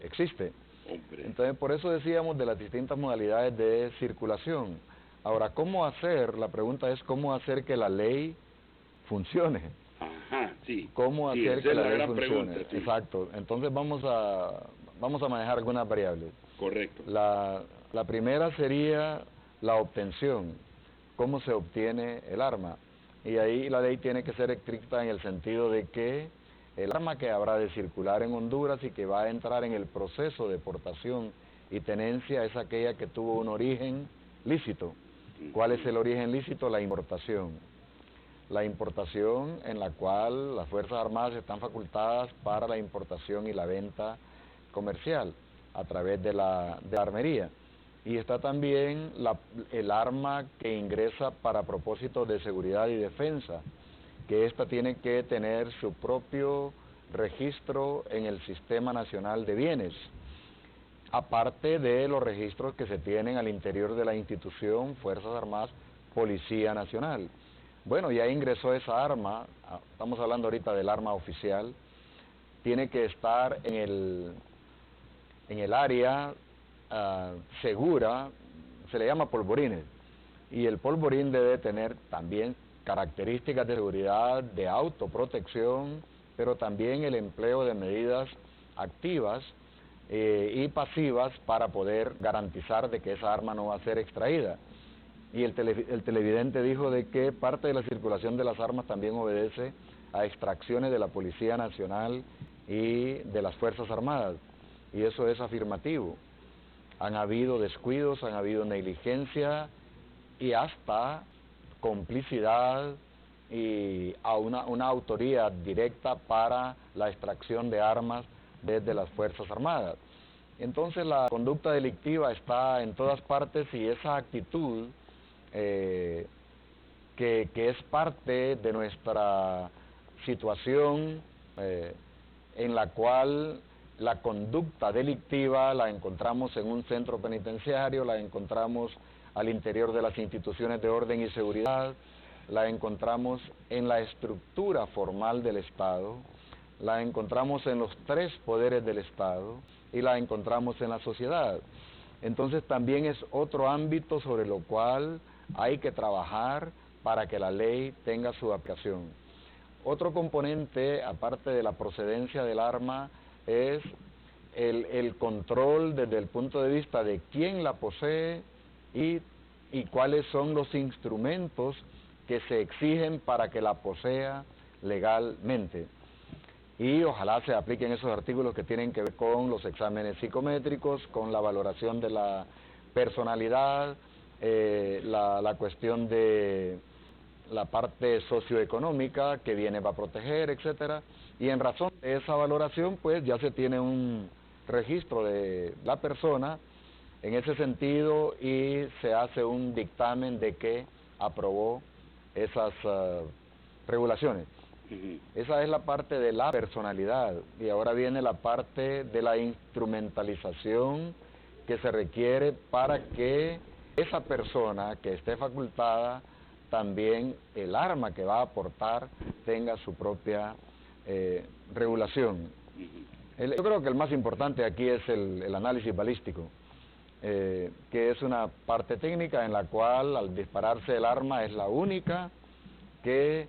existe. Hombre. Entonces por eso decíamos de las distintas modalidades de circulación. Ahora, ¿cómo hacer? La pregunta es ¿cómo hacer que la ley funcione? Ajá, sí. ¿Cómo Sí, hacer esa que es la la ley gran funcione? pregunta, sí. Exacto. Entonces vamos a manejar algunas variables. Correcto. La primera sería la obtención. ¿Cómo se obtiene el arma? Y ahí la ley tiene que ser estricta en el sentido de que el arma que habrá de circular en Honduras y que va a entrar en el proceso de portación y tenencia es aquella que tuvo un origen lícito. ¿Cuál es el origen lícito? La importación. La importación en la cual las Fuerzas Armadas están facultadas para la importación y la venta comercial a través de la armería. Y está también el arma que ingresa para propósitos de seguridad y defensa, que ésta tiene que tener su propio registro en el Sistema Nacional de Bienes, aparte de los registros que se tienen al interior de la institución Fuerzas Armadas, Policía Nacional. Bueno, ya ingresó esa arma, estamos hablando ahorita del arma oficial, tiene que estar en el área segura, se le llama polvorines, y el polvorín debe tener también características de seguridad, de autoprotección, pero también el empleo de medidas activas y pasivas para poder garantizar de que esa arma no va a ser extraída. Y el televidente dijo de que parte de la circulación de las armas también obedece a extracciones de la Policía Nacional y de las Fuerzas Armadas, y eso es afirmativo. Han habido descuidos, han habido negligencia y hasta complicidad y a una autoría directa para la extracción de armas desde las Fuerzas Armadas. Entonces la conducta delictiva está en todas partes y esa actitud que es parte de nuestra situación en la cual la conducta delictiva la encontramos en un centro penitenciario, la encontramos al interior de las instituciones de orden y seguridad, la encontramos en la estructura formal del Estado, la encontramos en los tres poderes del Estado y la encontramos en la sociedad. Entonces también es otro ámbito sobre lo cual hay que trabajar para que la ley tenga su aplicación. Otro componente, aparte de la procedencia del arma, es el control desde el punto de vista de quién la posee y cuáles son los instrumentos que se exigen para que la posea legalmente. Y ojalá se apliquen esos artículos que tienen que ver con los exámenes psicométricos, con la valoración de la personalidad, la cuestión de la parte socioeconómica que viene para proteger, etcétera. Y en razón de esa valoración, pues ya se tiene un registro de la persona en ese sentido y se hace un dictamen de que aprobó esas regulaciones. Esa es la parte de la personalidad y ahora viene la parte de la instrumentalización que se requiere para que esa persona que esté facultada, también el arma que va a aportar tenga su propia regulación. Yo creo que el más importante aquí es el análisis balístico, que es una parte técnica en la cual al dispararse el arma es la única que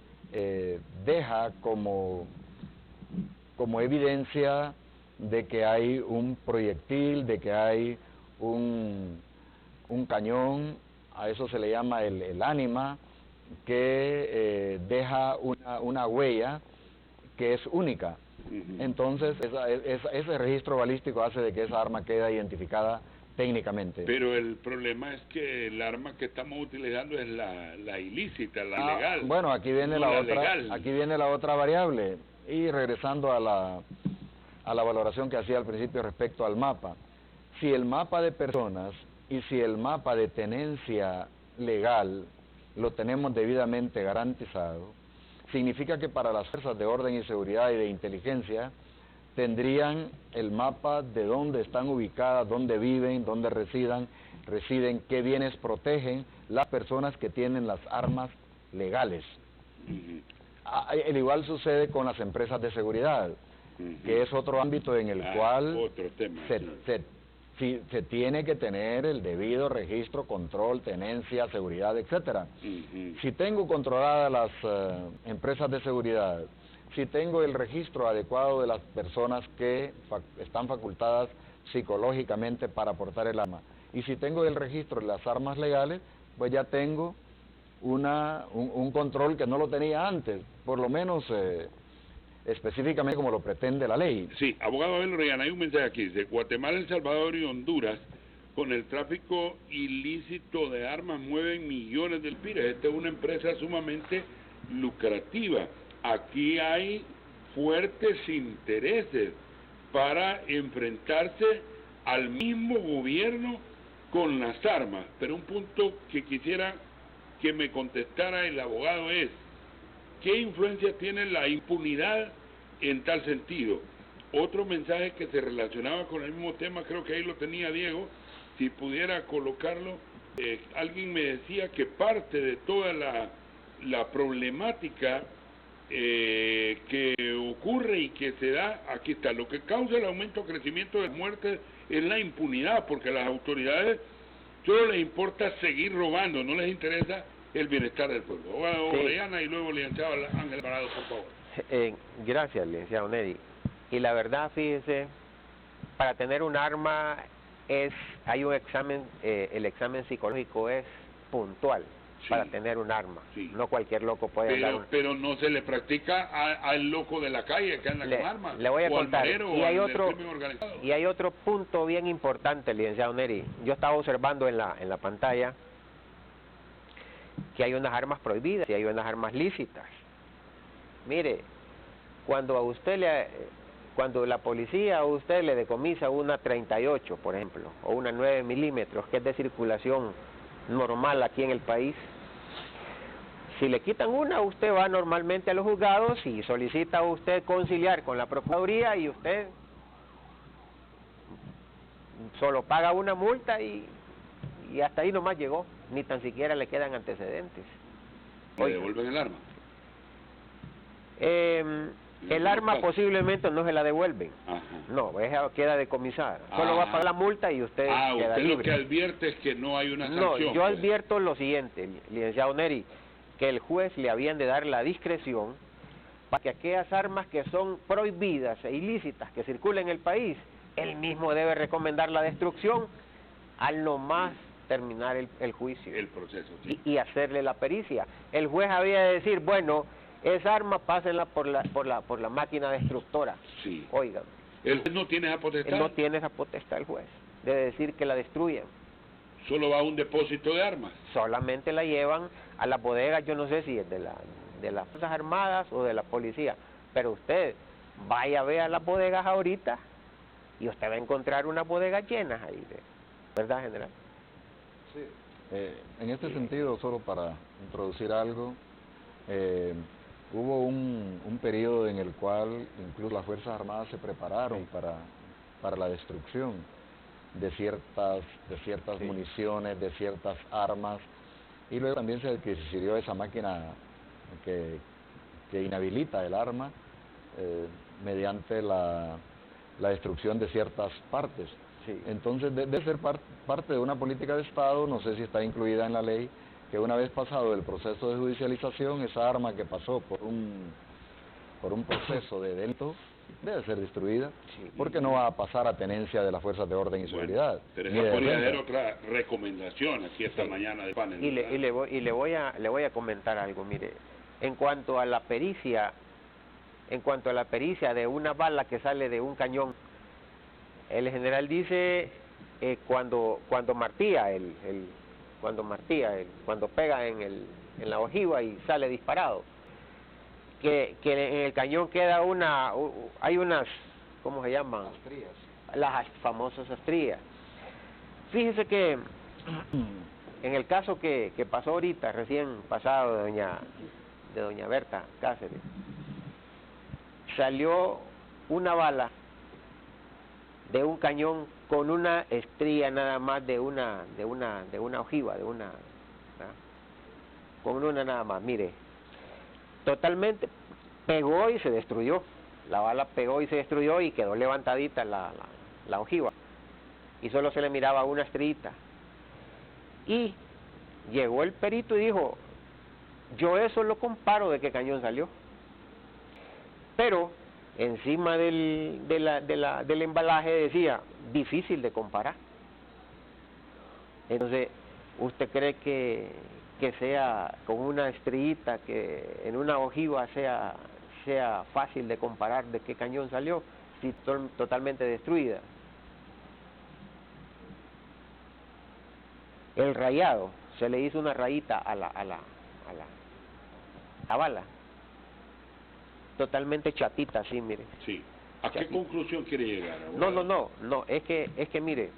deja como evidencia de que hay un proyectil, de que hay un cañón, a eso se le llama el ánima, que deja una huella que es única. Entonces ese registro balístico hace de que esa arma quede identificada técnicamente. Pero el problema es que el arma que estamos utilizando es la ilícita, la ilegal. Bueno, aquí viene no aquí viene la otra variable. Y regresando a la valoración que hacía al principio respecto al mapa. Si el mapa de personas y si el mapa de tenencia legal lo tenemos debidamente garantizado, significa que para las fuerzas de orden y seguridad y de inteligencia tendrían el mapa de dónde están ubicadas, dónde viven, dónde residen, qué bienes protegen las personas que tienen las armas legales. El igual sucede con las empresas de seguridad, que es otro ámbito en el cual otro tema, se tiene que tener el debido registro, control, tenencia, seguridad, etcétera. Si tengo controladas las empresas de seguridad, si tengo el registro adecuado de las personas que están facultadas psicológicamente para portar el arma, y si tengo el registro de las armas legales, pues ya tengo un control que no lo tenía antes, por lo menos específicamente como lo pretende la ley. Sí, abogado Abel Orellana, hay un mensaje aquí, dice: Guatemala, El Salvador y Honduras, con el tráfico ilícito de armas, mueven millones de lempiras. Esta es una empresa sumamente lucrativa. Aquí hay fuertes intereses para enfrentarse al mismo gobierno con las armas. Pero un punto que quisiera que me contestara el abogado es: ¿qué influencia tiene la impunidad en tal sentido? Otro mensaje que se relacionaba con el mismo tema, creo que ahí lo tenía Diego, si pudiera colocarlo. Alguien me decía que parte de toda la problemática que ocurre y que se da, aquí está, lo que causa el aumento o crecimiento de muertes es la impunidad, porque a las autoridades solo les importa seguir robando, no les interesa el bienestar del pueblo. Abogado Orellana, y luego licenciado Ángel Alvarado, por favor. Gracias, licenciado Neri. Y la verdad, fíjese, para tener un arma hay un examen, el examen psicológico es puntual para tener un arma. No cualquier loco puede andar. Pero no se le practica al loco de la calle que anda con armas. Le voy a contar. Y hay otro punto bien importante, licenciado Neri. Yo estaba observando en la pantalla que hay unas armas prohibidas y hay unas armas lícitas. Mire, cuando la policía a usted le decomisa una 38, por ejemplo, o una 9 milímetros, que es de circulación normal aquí en el país, si le quitan una, usted va normalmente a los juzgados y solicita usted conciliar con la Procuraduría, y usted solo paga una multa y hasta ahí nomás llegó, ni tan siquiera le quedan antecedentes. ¿Le devuelven el arma? El arma posiblemente no se la devuelven. No, queda decomisada. Solo va a pagar la multa y usted queda usted libre. Lo que advierte es que no hay una sanción. No, yo advierto lo siguiente, licenciado Neri, que el juez le habían de dar la discreción para que aquellas armas que son prohibidas e ilícitas que circulen en el país, él mismo debe recomendar la destrucción al nomás terminar el juicio. El proceso, y hacerle la pericia. El juez había de decir, bueno, esa arma pásenla por la máquina destructora. Sí. Oigan. ¿El juez no tiene esa potestad? Él no tiene esa potestad, el juez, de decir que la destruyan. ¿Solo va a un depósito de armas? Solamente la llevan a las bodegas, yo no sé si es de las Fuerzas Armadas o de la policía, pero usted vaya a ver a las bodegas ahorita y usted va a encontrar unas bodegas llenas ahí, ¿verdad, general? Sí. En este sentido, solo para introducir algo, hubo un periodo en el cual incluso las Fuerzas Armadas se prepararon para la destrucción de ciertas municiones, de ciertas armas, y luego también se adquirió esa máquina que inhabilita el arma mediante la destrucción de ciertas partes. Entonces debe ser parte de una política de Estado, no sé si está incluida en la ley, que una vez pasado el proceso de judicialización, esa arma que pasó por un proceso de delito debe ser destruida, porque no va a pasar a tenencia de las fuerzas de orden y seguridad. Pero esa podría ser otra recomendación aquí esta mañana de panel. Le voy a comentar algo, mire, en cuanto a la pericia de una bala que sale de un cañón, el general dice cuando pega en la ojiva y sale disparado, que en el cañón queda hay unas, ¿cómo se llaman? Astrillas. Las famosas astrillas. Fíjese que en el caso que pasó ahorita, recién pasado de doña Berta Cáceres, salió una bala de un cañón con una estría nada más de una ojiva, ¿verdad? Con una nada más, mire, totalmente pegó y se destruyó, la bala pegó y se destruyó y quedó levantadita la ojiva, y solo se le miraba una estrellita. Y llegó el perito y dijo, yo eso lo comparo de qué cañón salió. Pero encima del embalaje decía, difícil de comparar. Entonces, ¿usted cree que sea con una estrellita, que en una ojiva sea fácil de comparar de qué cañón salió, si totalmente destruida? El rayado, se le hizo una rayita a la bala, totalmente chatita, así, mire. Sí. ¿A qué conclusión quiere llegar, abogado? No, es que mire,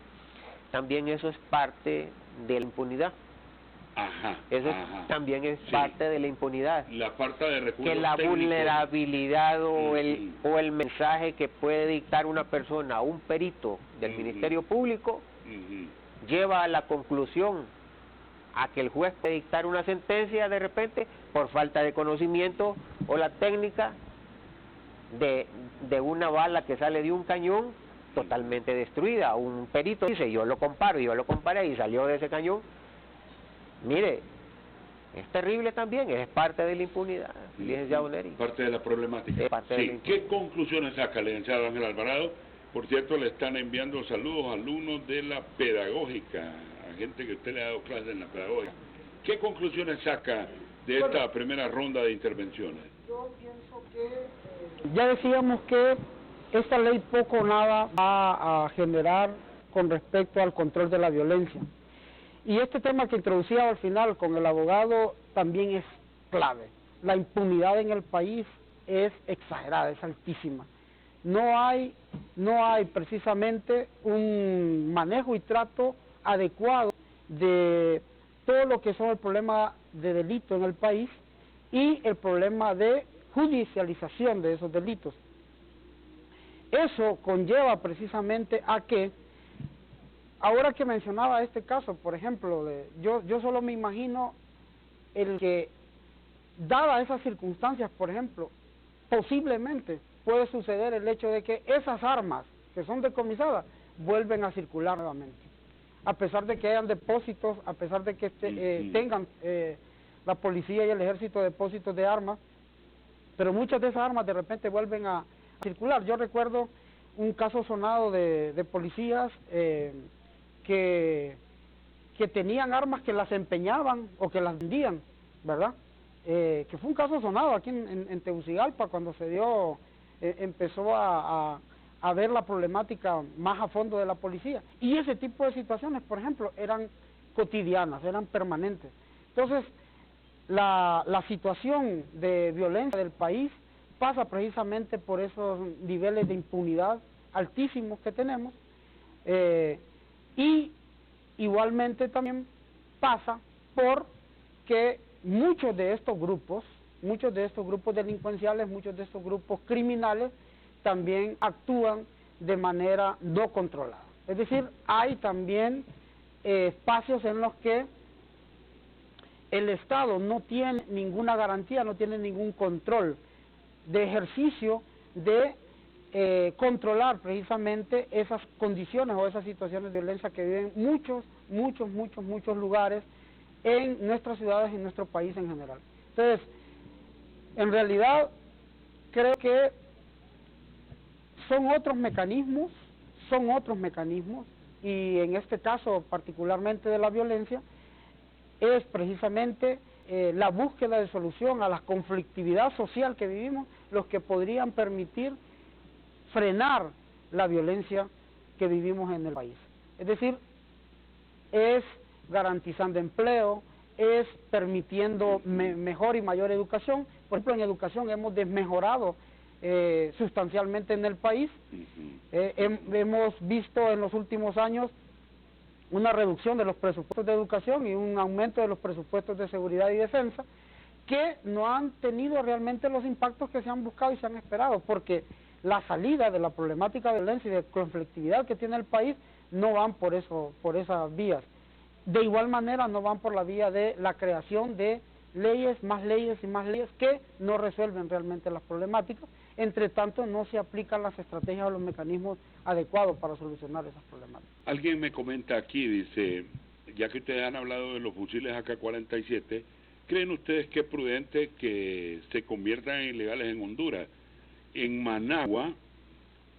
también eso es parte de la impunidad. Eso también es parte de la impunidad. La falta de recursos que la técnicos, vulnerabilidad o el mensaje que puede dictar una persona a un perito del Ministerio Público lleva a la conclusión a que el juez puede dictar una sentencia de repente por falta de conocimiento o la técnica de una bala que sale de un cañón totalmente destruida. Un perito dice, yo lo comparé y salió de ese cañón. Mire, es terrible también, es parte de la impunidad, licenciado Neri. Parte de la problemática. Sí. ¿Qué conclusiones saca el licenciado Ángel Alvarado? Por cierto, le están enviando saludos a alumnos de la pedagógica, a gente que usted le ha dado clases en la pedagógica. ¿Qué conclusiones saca de esta primera ronda de intervenciones? Yo pienso que ya decíamos que esta ley poco o nada va a generar con respecto al control de la violencia. Y este tema que introducía al final con el abogado también es clave. La impunidad en el país es exagerada, es altísima. No hay precisamente un manejo y trato adecuado de todo lo que son el problema de delito en el país y el problema de judicialización de esos delitos. Eso conlleva precisamente a que, ahora que mencionaba este caso, por ejemplo, yo solo me imagino el que, dadas esas circunstancias, por ejemplo, posiblemente puede suceder el hecho de que esas armas que son decomisadas vuelven a circular nuevamente, a pesar de que hayan depósitos, a pesar de que tengan la policía y el ejército depósitos de armas, pero muchas de esas armas de repente vuelven a circular. Yo recuerdo un caso sonado de policías que tenían armas que las empeñaban o que las vendían, ¿verdad? Que fue un caso sonado aquí en Tegucigalpa cuando se dio, empezó a ver la problemática más a fondo de la policía. Y ese tipo de situaciones, por ejemplo, eran cotidianas, eran permanentes. Entonces, la situación de violencia del país pasa precisamente por esos niveles de impunidad altísimos que tenemos, y igualmente también pasa por que muchos de estos grupos delincuenciales, muchos de estos grupos criminales también actúan de manera no controlada. Es decir, hay también espacios en los que el Estado no tiene ninguna garantía, no tiene ningún control de ejercicio de controlar precisamente esas condiciones o esas situaciones de violencia que viven muchos lugares en nuestras ciudades y en nuestro país en general. Entonces, en realidad, creo que son otros mecanismos, y en este caso particularmente de la violencia, es precisamente la búsqueda de solución a la conflictividad social que vivimos, los que podrían permitir frenar la violencia que vivimos en el país. Es decir, es garantizando empleo, es permitiendo mejor y mayor educación. Por ejemplo, en educación hemos desmejorado sustancialmente en el país. Hemos visto en los últimos años una reducción de los presupuestos de educación y un aumento de los presupuestos de seguridad y defensa, que no han tenido realmente los impactos que se han buscado y se han esperado, porque la salida de la problemática de violencia y de conflictividad que tiene el país no van por esas vías. De igual manera no van por la vía de la creación de leyes y más leyes que no resuelven realmente las problemáticas. Entre tanto, no se aplican las estrategias o los mecanismos adecuados para solucionar esas problemáticas. Alguien me comenta aquí, dice, ya que ustedes han hablado de los fusiles AK-47, ¿creen ustedes que es prudente que se conviertan en ilegales en Honduras? En Managua,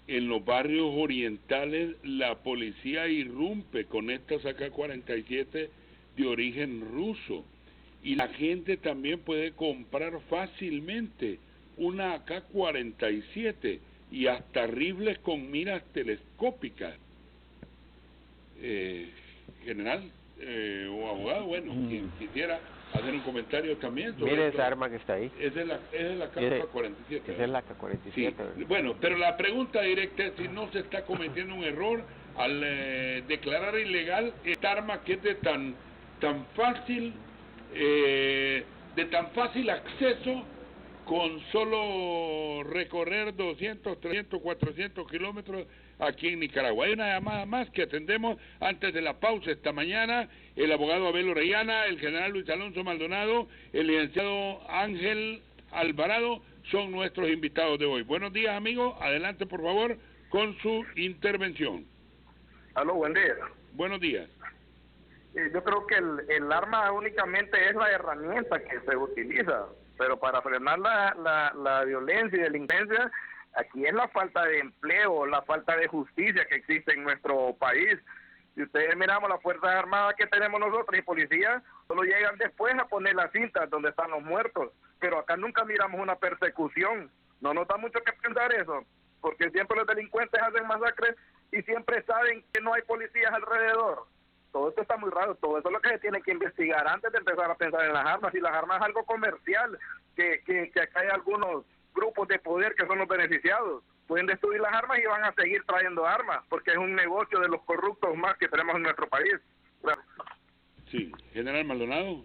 en los barrios orientales, la policía irrumpe con estas AK-47 de origen ruso. Y la gente también puede comprar fácilmente una AK-47 y hasta rifles con miras telescópicas. General o abogado, bueno, quien quisiera hacer un comentario también sobre Mire esto. esa arma que está ahí. Es de la AK-47. Esa es la AK-47. Sí. Bueno, pero la pregunta directa es si no se está cometiendo un error al declarar ilegal esta arma que es de tan fácil acceso, con solo recorrer 200, 300, 400 kilómetros aquí en Nicaragua. Hay una llamada más que atendemos antes de la pausa esta mañana. El abogado Abel Orellana, el general Luis Alonso Maldonado, el licenciado Ángel Alvarado son nuestros invitados de hoy. Buenos días, amigos. Adelante, por favor, con su intervención. Aló, buen día. Buenos días. Yo creo que el arma únicamente es la herramienta que se utiliza, pero para frenar la violencia y delincuencia, aquí es la falta de empleo, la falta de justicia que existe en nuestro país. Si ustedes miramos las Fuerzas Armadas que tenemos nosotros y policías, solo llegan después a poner las cintas donde están los muertos, pero acá nunca miramos una persecución. No nos da mucho que pensar eso, porque siempre los delincuentes hacen masacres y siempre saben que no hay policías alrededor. Todo esto está muy raro, todo eso es lo que se tiene que investigar antes de empezar a pensar en las armas. Si las armas es algo comercial, que acá hay algunos grupos de poder que son los beneficiados, pueden destruir las armas y van a seguir trayendo armas, porque es un negocio de los corruptos más que tenemos en nuestro país. Claro. Sí, general Maldonado.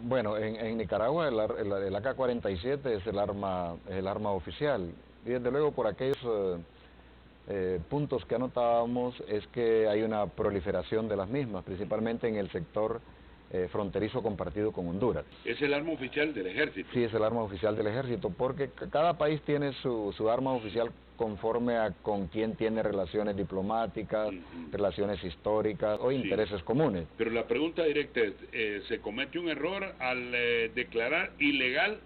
Bueno, en Nicaragua el AK-47 es el arma oficial, y desde luego por aquellos puntos que anotábamos es que hay una proliferación de las mismas, principalmente en el sector fronterizo compartido con Honduras. Es el arma oficial del ejército. Sí, es el arma oficial del ejército, porque cada país tiene su arma oficial conforme a con quién tiene relaciones diplomáticas, relaciones históricas o intereses comunes. Pero la pregunta directa es, ¿se comete un error al declarar ilegal?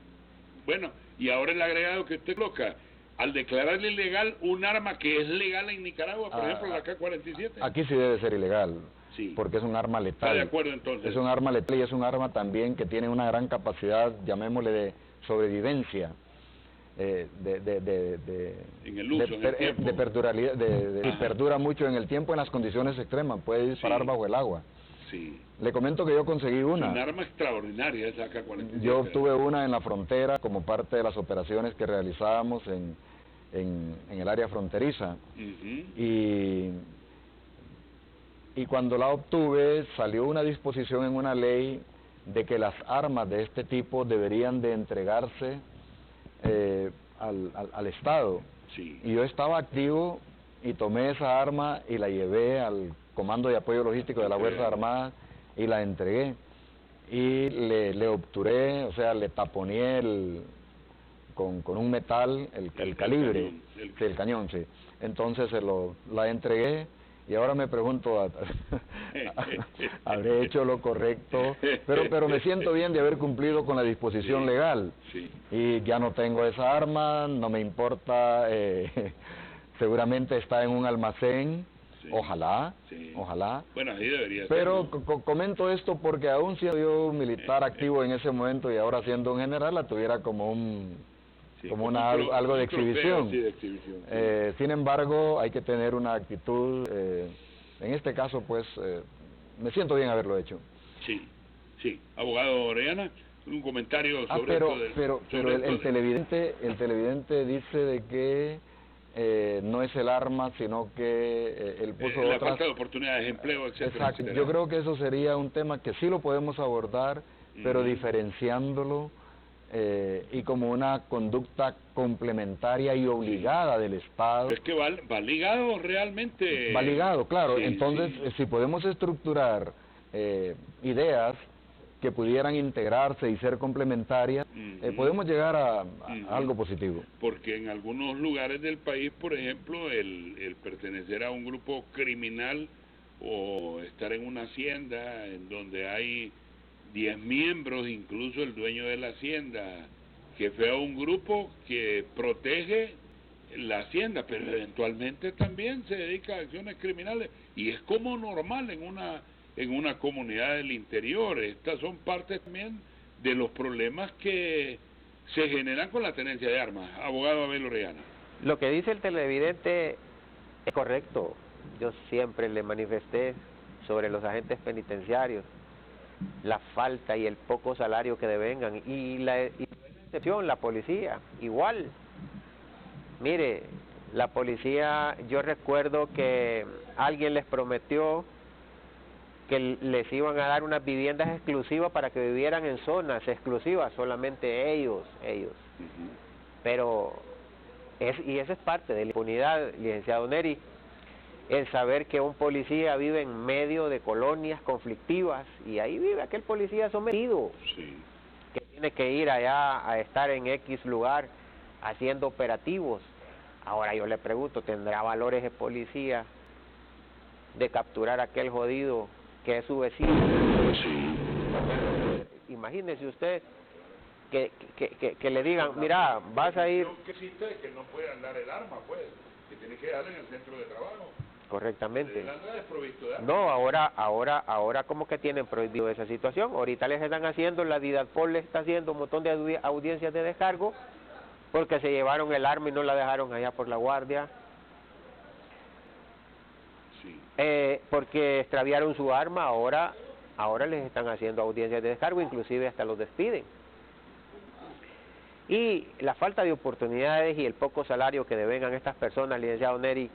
Bueno, y ahora el agregado que usted coloca, al declarar ilegal un arma que es legal en Nicaragua, por ejemplo la AK-47. Aquí sí debe ser ilegal, sí, porque es un arma letal. ¿Está de acuerdo entonces? Es un arma letal y es un arma también que tiene una gran capacidad, llamémosle, de sobrevivencia, en el uso, de perdurabilidad, y perdura mucho en el tiempo en las condiciones extremas, puede disparar bajo el agua. Sí. Le comento que yo conseguí una. Es un arma extraordinaria esa AK-47. Yo obtuve una en la frontera como parte de las operaciones que realizábamos en el área fronteriza. Y cuando la obtuve salió una disposición en una ley de que las armas de este tipo deberían de entregarse al Estado. Sí. Y yo estaba activo y tomé esa arma y la llevé al Comando de Apoyo Logístico de las Fuerzas Armadas y la entregué. Y le obturé, o sea, le taponeé con un metal el calibre, el cañón, sí. Entonces la entregué. Y ahora me pregunto, ¿habré hecho lo correcto? Pero me siento bien de haber cumplido con la disposición legal. Sí. Y ya no tengo esa arma, no me importa, seguramente está en un almacén, ojalá. Bueno, ahí debería Pero comento esto porque aún siendo yo un militar activo en ese momento y ahora siendo un general, la tuviera como algo de exhibición. Sí, de exhibición, sí. Sin embargo, hay que tener una actitud, en este caso pues me siento bien haberlo hecho. Sí. Abogado Orellana, un comentario sobre pero el televidente dice de que no es el arma, sino que él puso la otras... falta de oportunidades de empleo, etcétera. Exacto. Etcétera. Yo creo que eso sería un tema que sí lo podemos abordar, pero diferenciándolo y como una conducta complementaria y obligada del Estado. Es que va ligado realmente. Va ligado, claro. Sí, Entonces, sí. si podemos estructurar ideas que pudieran integrarse y ser complementarias, podemos llegar a algo positivo. Porque en algunos lugares del país, por ejemplo, el pertenecer a un grupo criminal o estar en una hacienda en donde hay 10 miembros, incluso el dueño de la hacienda, jefe a un grupo que protege la hacienda, pero eventualmente también se dedica a acciones criminales, y es como normal en una comunidad del interior. Estas son partes también de los problemas que se generan con la tenencia de armas. Abogado Abel Orellana. Lo que dice el televidente es correcto. Yo siempre le manifesté sobre los agentes penitenciarios la falta y el poco salario que devengan, y la excepción, la policía, igual. Mire, la policía, yo recuerdo que alguien les prometió que les iban a dar unas viviendas exclusivas para que vivieran en zonas exclusivas, solamente ellos. Pero, y eso es parte de la impunidad, licenciado Neri, el saber que un policía vive en medio de colonias conflictivas, y ahí vive aquel policía sometido, que tiene que ir allá a estar en X lugar haciendo operativos. Ahora yo le pregunto, ¿tendrá valores de policía de capturar a aquel jodido que es su vecino? Imagínese usted que le digan, mira, vas a ir... Que existe es que no puedan dar el arma, pues, que tiene que darle en el centro de trabajo. Correctamente. De no, ahora como que tienen prohibido esa situación. Ahorita les están haciendo, la Didalpol les está haciendo un montón de audiencias de descargo porque se llevaron el arma y no la dejaron allá por la guardia. Porque extraviaron su arma, ahora les están haciendo audiencias de descargo, inclusive hasta los despiden. Y la falta de oportunidades y el poco salario que devengan estas personas, licenciado Neri,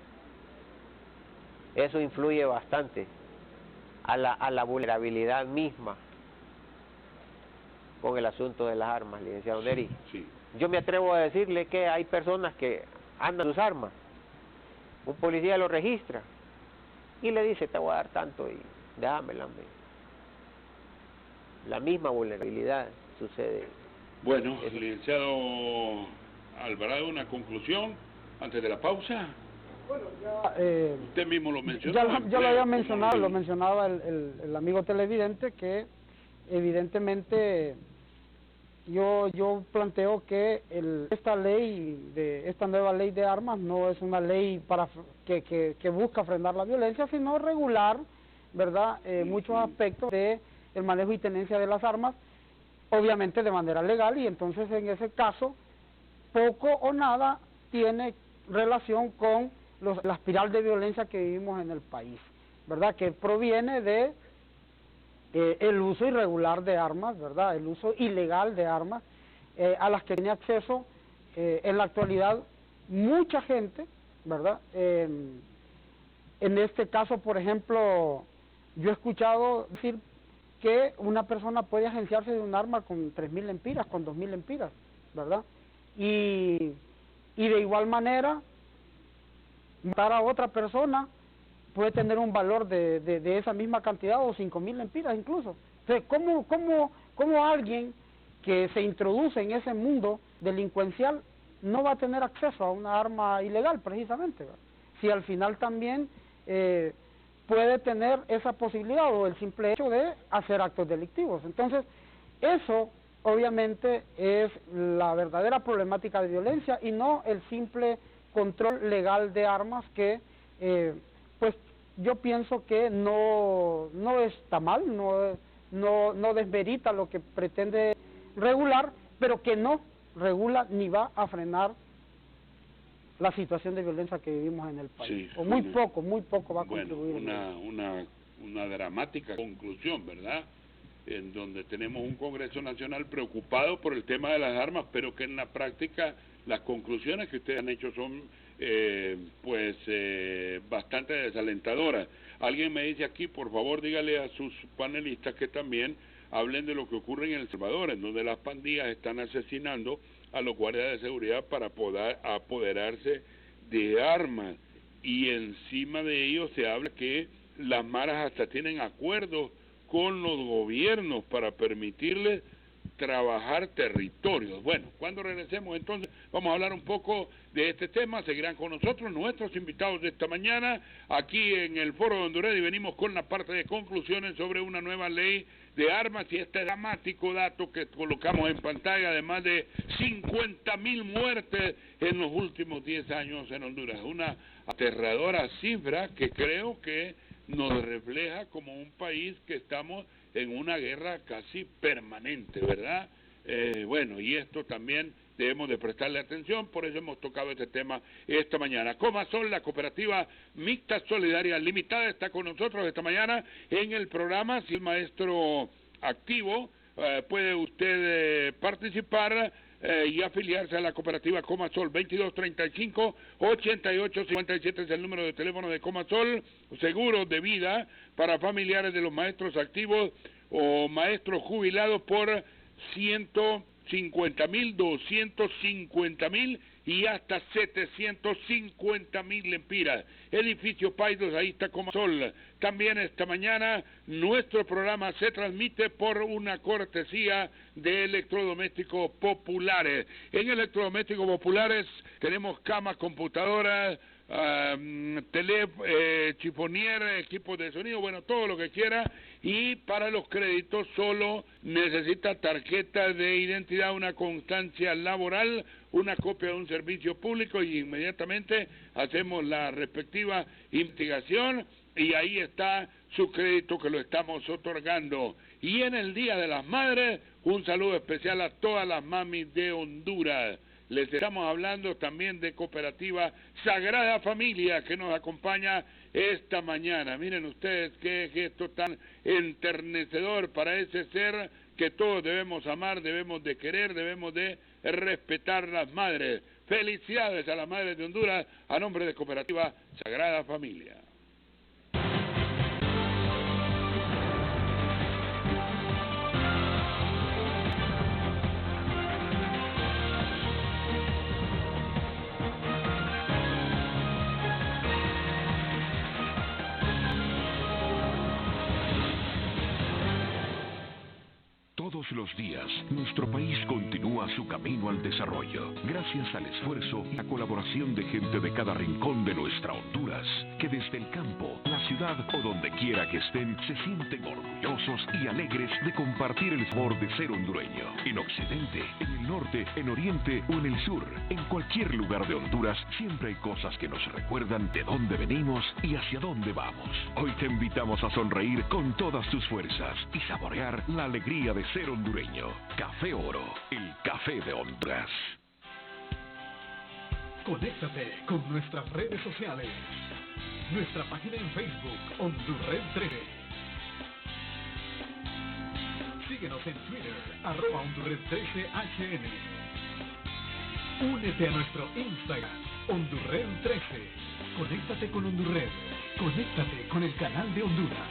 eso influye bastante a la vulnerabilidad misma con el asunto de las armas, licenciado Neri. Yo me atrevo a decirle que hay personas que andan sus armas, un policía lo registra y le dice, te voy a dar tanto y déjamela, hombre. La misma vulnerabilidad sucede. Bueno, licenciado Alvarado, una conclusión antes de la pausa. Bueno, usted mismo lo mencionó. Ya lo había mencionado, lo mencionaba el amigo televidente, que evidentemente yo planteo que esta nueva ley de armas no es una ley que busca frenar la violencia, sino regular, ¿verdad?, muchos aspectos de el manejo y tenencia de las armas, obviamente de manera legal, y entonces en ese caso poco o nada tiene relación con la espiral de violencia que vivimos en el país, ¿verdad?, que proviene de el uso irregular de armas, ¿verdad?, el uso ilegal de armas, a las que tiene acceso en la actualidad mucha gente, ¿verdad? En este caso, por ejemplo, yo he escuchado decir que una persona puede agenciarse de un arma con 3.000 lempiras, con 2.000 lempiras, ¿verdad? Y de igual manera, matar a otra persona puede tener un valor de esa misma cantidad, o 5.000 lempiras incluso. Entonces, ¿cómo alguien que se introduce en ese mundo delincuencial no va a tener acceso a una arma ilegal, precisamente, ¿verdad? Si al final también puede tener esa posibilidad, o el simple hecho de hacer actos delictivos. Entonces, eso obviamente es la verdadera problemática de violencia, y no el simple control legal de armas que, pues yo pienso que no está mal, no desmerita lo que pretende regular, pero que no regula ni va a frenar la situación de violencia que vivimos en el país. O muy poco va a contribuir. Una dramática conclusión, ¿verdad?, en donde tenemos un Congreso Nacional preocupado por el tema de las armas, pero que en la práctica las conclusiones que ustedes han hecho son bastante desalentadoras. Alguien me dice aquí, por favor dígale a sus panelistas que también hablen de lo que ocurre en El Salvador, en donde las pandillas están asesinando a los guardias de seguridad para poder apoderarse de armas. Y encima de ello se habla que las maras hasta tienen acuerdos con los gobiernos para permitirles trabajar territorios. Bueno, cuando regresemos entonces vamos a hablar un poco de este tema. Seguirán con nosotros nuestros invitados de esta mañana aquí en el Foro de Honduras, y venimos con la parte de conclusiones sobre una nueva ley de armas y este dramático dato que colocamos en pantalla de más de 50,000 muertes en los últimos 10 años en Honduras. Una aterradora cifra que creo que nos refleja como un país que estamos en una guerra casi permanente, ¿verdad? Bueno, y esto también debemos de prestarle atención, por eso hemos tocado este tema esta mañana. Comasol, la cooperativa mixta solidaria limitada, está con nosotros esta mañana en el programa. Si es maestro activo, puede usted participar y afiliarse a la cooperativa Comasol. 2235-8857 es el número de teléfono de Comasol. Seguros de vida para familiares de los maestros activos o maestros jubilados por 150,000, 250,000 y hasta 750,000 lempiras. Edificio Paidos, ahí está Comasol. También esta mañana nuestro programa se transmite por una cortesía de Electrodomésticos Populares. En Electrodomésticos Populares tenemos camas, computadoras, chifonier, equipos de sonido, bueno, todo lo que quiera. Y para los créditos solo necesita tarjeta de identidad, una constancia laboral, una copia de un servicio público, y inmediatamente hacemos la respectiva investigación y ahí está su crédito que lo estamos otorgando. Y en el Día de las Madres, un saludo especial a todas las mamis de Honduras. Les estamos hablando también de Cooperativa Sagrada Familia, que nos acompaña esta mañana. Miren ustedes qué gesto tan enternecedor para ese ser que todos debemos amar, debemos de querer, debemos de respetar las madres. Felicidades a las madres de Honduras a nombre de Cooperativa Sagrada Familia. Todos los días, nuestro país continúa su camino al desarrollo, gracias al esfuerzo y la colaboración de gente de cada rincón de nuestra Honduras, que desde el campo, la ciudad o donde quiera que estén, se sienten orgullosos y alegres de compartir el sabor de ser hondureño. En Occidente, en el norte, en Oriente o en el sur, en cualquier lugar de Honduras, siempre hay cosas que nos recuerdan de dónde venimos y hacia dónde vamos. Hoy te invitamos a sonreír con todas tus fuerzas y saborear la alegría de ser hondureño. Café Oro, el café de Honduras. Conéctate con nuestras redes sociales. Nuestra página en Facebook, Hondurred 13. Síguenos en Twitter, @Hondurred13HN. Únete a nuestro Instagram, Hondurred 13. Conéctate con Hondurred. Conéctate con el canal de Honduras.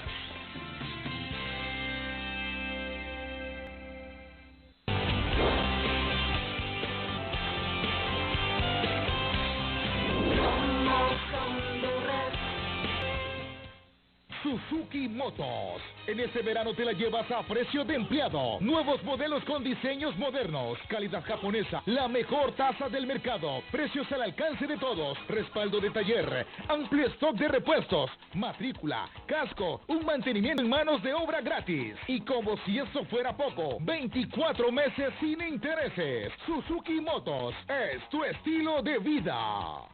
Suzuki Motos. En este verano te la llevas a precio de empleado. Nuevos modelos con diseños modernos, calidad japonesa, la mejor tasa del mercado, precios al alcance de todos, respaldo de taller, amplio stock de repuestos, matrícula, casco, un mantenimiento en manos de obra gratis. Y como si eso fuera poco, 24 meses sin intereses. Suzuki Motos es tu estilo de vida.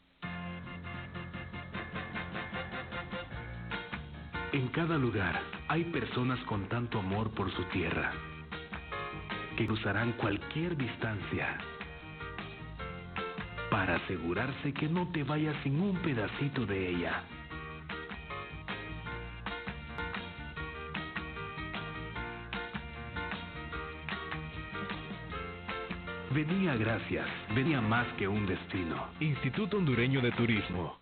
En cada lugar hay personas con tanto amor por su tierra, que cruzarán cualquier distancia para asegurarse que no te vayas sin un pedacito de ella. Venía gracias, venía más que un destino. Instituto Hondureño de Turismo.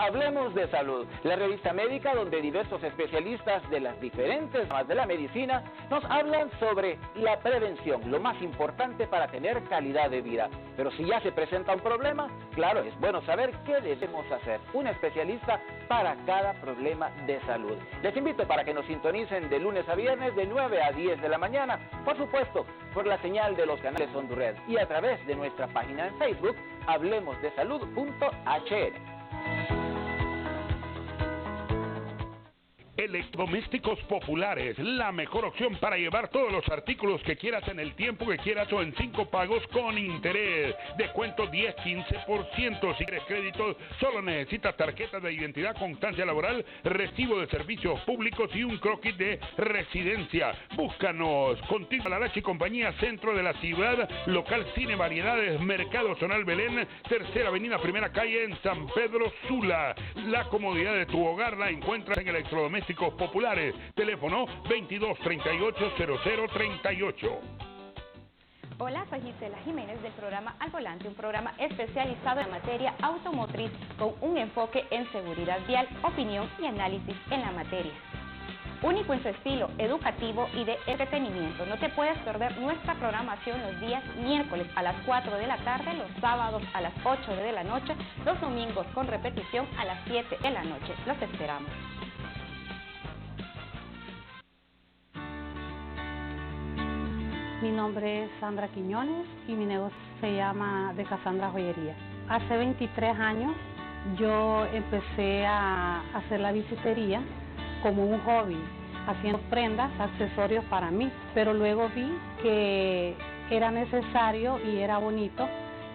Hablemos de Salud, la revista médica donde diversos especialistas de las diferentes ramas de la medicina nos hablan sobre la prevención, lo más importante para tener calidad de vida. Pero si ya se presenta un problema, claro, es bueno saber qué debemos hacer. Un especialista para cada problema de salud. Les invito para que nos sintonicen de lunes a viernes de 9 a 10 de la mañana, por supuesto, por la señal de los canales Hondured y a través de nuestra página en Facebook, hablemosdesalud.hr. Electrodomésticos Populares, la mejor opción para llevar todos los artículos que quieras en el tiempo que quieras o en 5 pagos con interés. Descuento 10-15%. Si quieres crédito, solo necesitas tarjeta de identidad, constancia laboral, recibo de servicios públicos y un croquis de residencia. Búscanos. Continua Larache y Compañía, centro de la ciudad, local Cine Variedades, Mercado Zonal Belén, Tercera Avenida, Primera Calle en San Pedro Sula. La comodidad de tu hogar la encuentras en Electrodomésticos Populares. Teléfono 2238-0038. Hola, soy Gisela Jiménez del programa Al Volante, un programa especializado en materia automotriz con un enfoque en seguridad vial, opinión y análisis en la materia. Único en su estilo, educativo y de entretenimiento. No te puedes perder nuestra programación los días miércoles a las 4 de la tarde, los sábados a las 8 de la noche, los domingos con repetición a las 7 de la noche. Los esperamos. Mi nombre es Sandra Quiñones y mi negocio se llama De Cassandra Joyería. Hace 23 años yo empecé a hacer la bisutería como un hobby, haciendo prendas, accesorios para mí, pero luego vi que era necesario y era bonito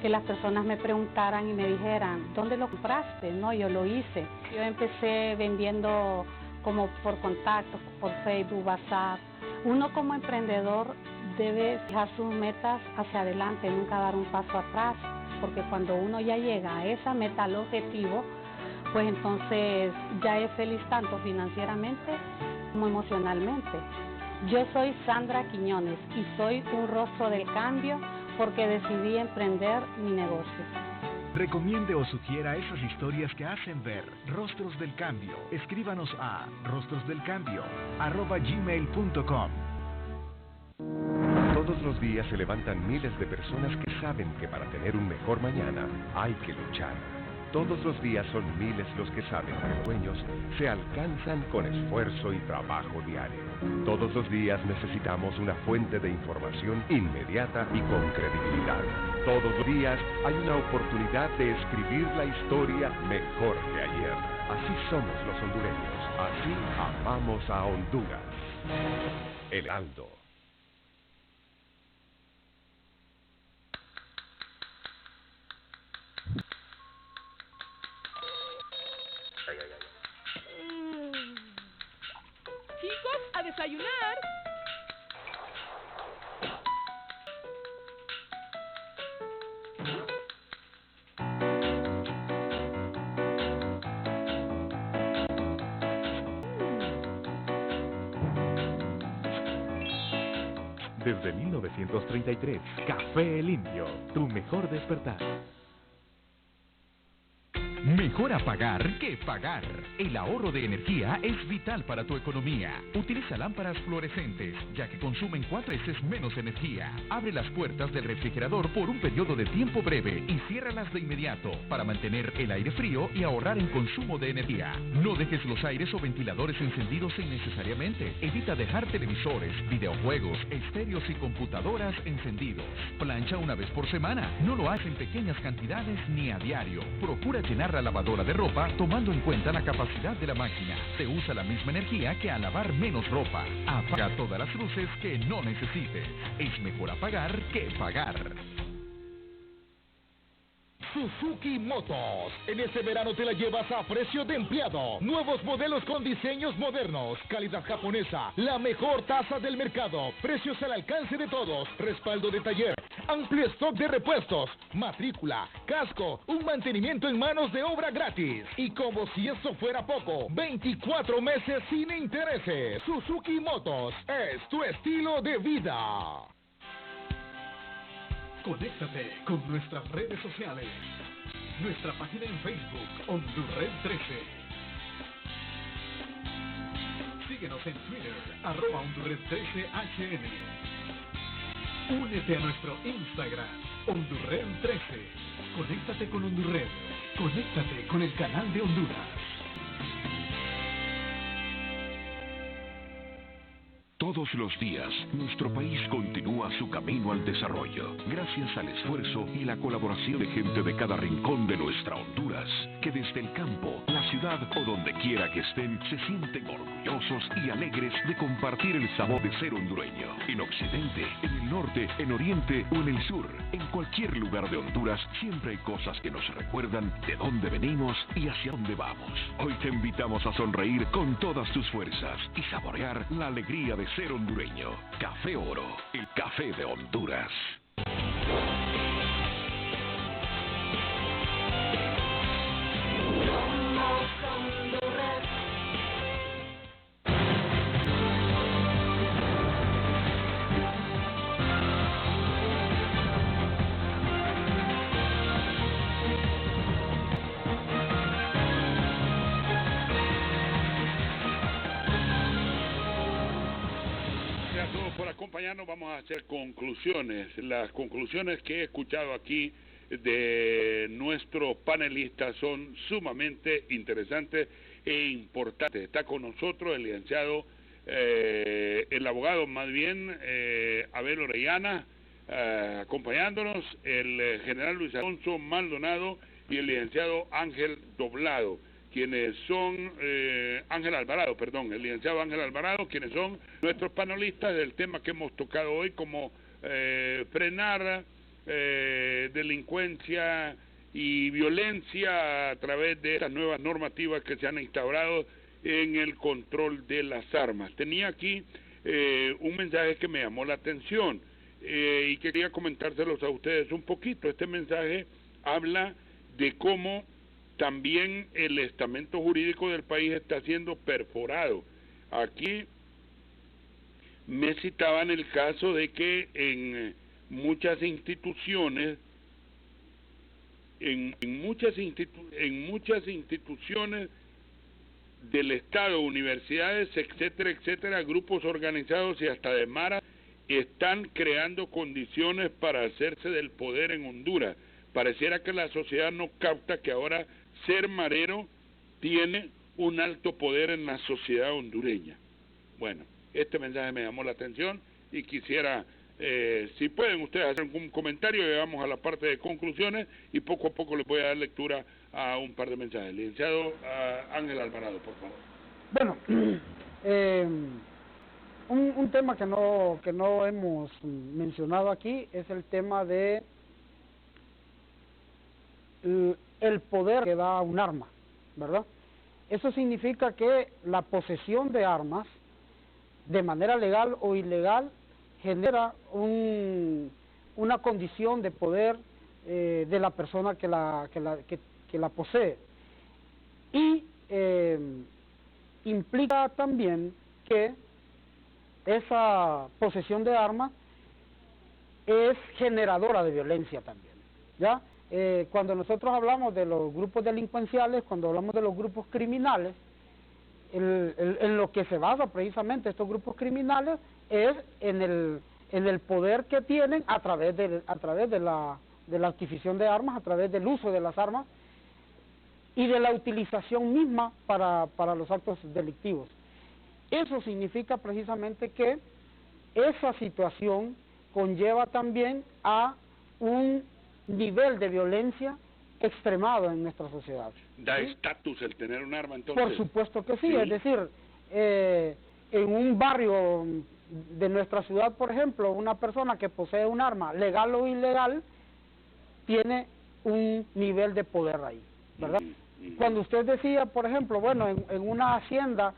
que las personas me preguntaran y me dijeran, ¿dónde lo compraste? No, yo lo hice. Yo empecé vendiendo como por contactos, por Facebook, WhatsApp. Uno como emprendedor debe fijar sus metas hacia adelante, nunca dar un paso atrás, porque cuando uno ya llega a esa meta, al objetivo, pues entonces ya es feliz tanto financieramente como emocionalmente. Yo soy Sandra Quiñones y soy un rostro del cambio porque decidí emprender mi negocio. Recomiende o sugiera esas historias que hacen ver Rostros del Cambio. Escríbanos a rostrosdelcambio@gmail.com. Todos los días se levantan miles de personas que saben que para tener un mejor mañana hay que luchar. Todos los días son miles los que saben que los sueños se alcanzan con esfuerzo y trabajo diario. Todos los días necesitamos una fuente de información inmediata y con credibilidad. Todos los días hay una oportunidad de escribir la historia mejor que ayer. Así somos los hondureños. Así amamos a Honduras. El Heraldo. Chicos, a desayunar. Desde 1933, Café El Indio, tu mejor despertar. Mejor apagar que pagar. El ahorro de energía es vital para tu economía. Utiliza lámparas fluorescentes, ya que consumen 4 veces menos energía. Abre las puertas del refrigerador por un periodo de tiempo breve y ciérralas de inmediato para mantener el aire frío y ahorrar en consumo de energía. No dejes los aires o ventiladores encendidos innecesariamente. Evita dejar televisores, videojuegos, estéreos y computadoras encendidos. Plancha una vez por semana. No lo hagas en pequeñas cantidades ni a diario. Procura llenar la lavadora de ropa tomando en cuenta la capacidad de la máquina. Se usa la misma energía que al lavar menos ropa. Apaga todas las luces que no necesites. Es mejor apagar que pagar. Suzuki Motos. En este verano te la llevas a precio de empleado. Nuevos modelos con diseños modernos, calidad japonesa, la mejor tasa del mercado, precios al alcance de todos, respaldo de taller, amplio stock de repuestos, matrícula, casco, un mantenimiento en manos de obra gratis. Y como si esto fuera poco, 24 meses sin intereses. Suzuki Motos es tu estilo de vida. Conéctate con nuestras redes sociales. Nuestra página en Facebook, Hondurred 13. Síguenos en Twitter, @Hondurred13HN. Únete a nuestro Instagram, Hondurred 13. Conéctate con Hondurred. Conéctate con el canal de Honduras. Todos los días, nuestro país continúa su camino al desarrollo, gracias al esfuerzo y la colaboración de gente de cada rincón de nuestra Honduras, que desde el campo, la ciudad o donde quiera que estén, se sienten orgullosos y alegres de compartir el sabor de ser hondureño. En Occidente, en el norte, en Oriente o en el sur, en cualquier lugar de Honduras, siempre hay cosas que nos recuerdan de dónde venimos y hacia dónde vamos. Hoy te invitamos a sonreír con todas tus fuerzas y saborear la alegría de ser hondureño. Café Oro, el café de Honduras. Vamos a hacer conclusiones. Las conclusiones que he escuchado aquí de nuestros panelistas son sumamente interesantes e importantes. Está con nosotros el licenciado, el abogado más bien, Abel Orellana, acompañándonos, el general Luis Alonso Maldonado y el licenciado Ángel Doblado, quienes son, el licenciado Ángel Alvarado, quienes son nuestros panelistas del tema que hemos tocado hoy, como frenar delincuencia y violencia a través de estas nuevas normativas que se han instaurado en el control de las armas. Tenía aquí un mensaje que me llamó la atención y quería comentárselos a ustedes un poquito. Este mensaje habla de cómo también el estamento jurídico del país está siendo perforado. Aquí me citaban el caso de que en muchas instituciones, en muchas instituciones del Estado, universidades, etcétera, etcétera, grupos organizados y hasta de maras están creando condiciones para hacerse del poder en Honduras. Pareciera que la sociedad no capta que ahora ser marero tiene un alto poder en la sociedad hondureña. Bueno, este mensaje me llamó la atención y quisiera, si pueden ustedes hacer algún comentario, llegamos a la parte de conclusiones y poco a poco les voy a dar lectura a un par de mensajes. Licenciado Ángel Alvarado, por favor. Bueno, un tema que no hemos mencionado aquí es el tema de el poder que da un arma, ¿verdad? Eso significa que la posesión de armas, de manera legal o ilegal, genera una condición de poder de la persona que la posee. Y implica también que esa posesión de armas es generadora de violencia también, ¿ya? Cuando nosotros hablamos de los grupos delincuenciales, cuando hablamos de los grupos criminales, en lo que se basa precisamente estos grupos criminales es en el poder que tienen a través de la adquisición de armas, a través del uso de las armas y de la utilización misma para los actos delictivos. Eso significa precisamente que esa situación conlleva también a un nivel de violencia extremado en nuestra sociedad. ¿Da estatus el tener un arma entonces? Por supuesto que sí, es decir, en un barrio de nuestra ciudad, por ejemplo, una persona que posee un arma, legal o ilegal, tiene un nivel de poder ahí, ¿verdad? Cuando usted decía, por ejemplo, bueno, en una hacienda,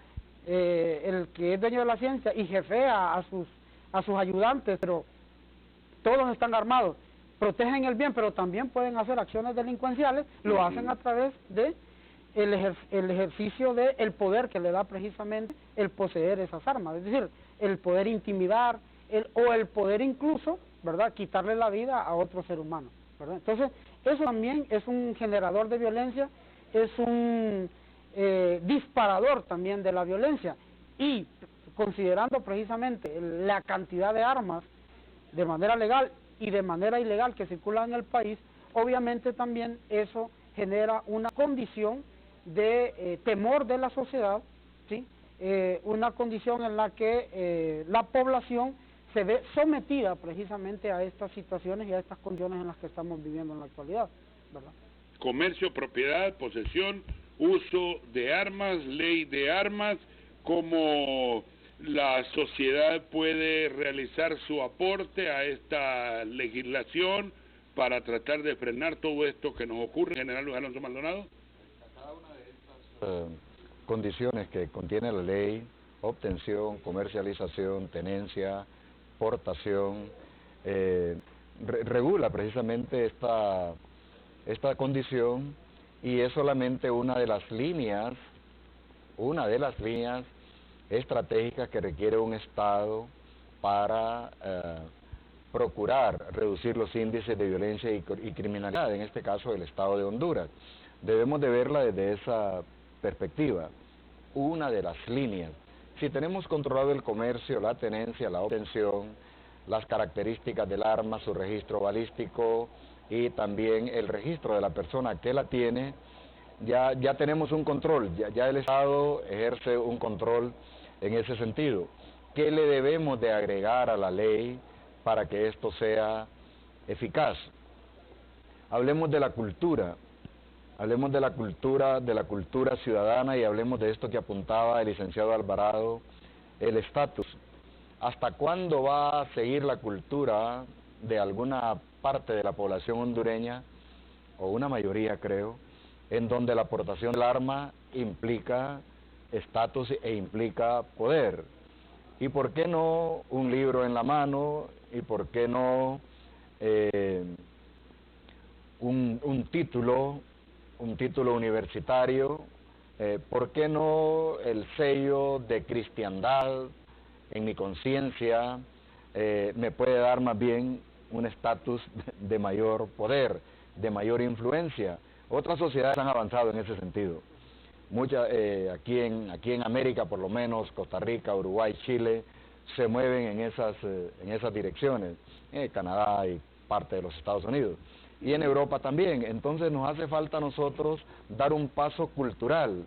el que es dueño de la hacienda y jefea a sus ayudantes, pero todos están armados, protegen el bien, pero también pueden hacer acciones delincuenciales, lo hacen a través de el ejercicio del poder que le da precisamente el poseer esas armas, es decir, el poder intimidar, o el poder incluso, ¿verdad?, quitarle la vida a otro ser humano, ¿verdad? Entonces, eso también es un generador de violencia, es un disparador también de la violencia. Y considerando precisamente la cantidad de armas de manera legal y de manera ilegal que circulan en el país, obviamente también eso genera una condición de temor de la sociedad, ¿sí? Una condición en la que la población se ve sometida precisamente a estas situaciones y a estas condiciones en las que estamos viviendo en la actualidad, ¿verdad? Comercio, propiedad, posesión, uso de armas, ley de armas, cómo la sociedad puede realizar su aporte a esta legislación para tratar de frenar todo esto que nos ocurre. General Luis Alonso Maldonado. Cada una de estas condiciones que contiene la ley, obtención, comercialización, tenencia, portación, regula precisamente esta condición, y es solamente una de las líneas estratégicas que requiere un Estado para procurar reducir los índices de violencia y criminalidad, en este caso el Estado de Honduras. Debemos de verla desde esa perspectiva, una de las líneas. Si tenemos controlado el comercio, la tenencia, la obtención, las características del arma, su registro balístico y también el registro de la persona que la tiene, ya tenemos un control, ya el Estado ejerce un control en ese sentido. ¿Qué le debemos de agregar a la ley para que esto sea eficaz? Hablemos de la cultura. Hablemos de la cultura ciudadana, y hablemos de esto que apuntaba el licenciado Alvarado, el estatus. ¿Hasta cuándo va a seguir la cultura de alguna parte de la población hondureña, o una mayoría creo, en donde la aportación del arma implica estatus e implica poder? ¿Y por qué no un libro en la mano? ¿Y por qué no un título universitario? ¿Por qué no el sello de cristiandad en mi conciencia? Me puede dar más bien un estatus de mayor poder, de mayor influencia. Otras sociedades han avanzado en ese sentido. Aquí en América, por lo menos, Costa Rica, Uruguay, Chile, se mueven en esas direcciones. Canadá y parte de los Estados Unidos. Y en Europa también. Entonces nos hace falta a nosotros dar un paso cultural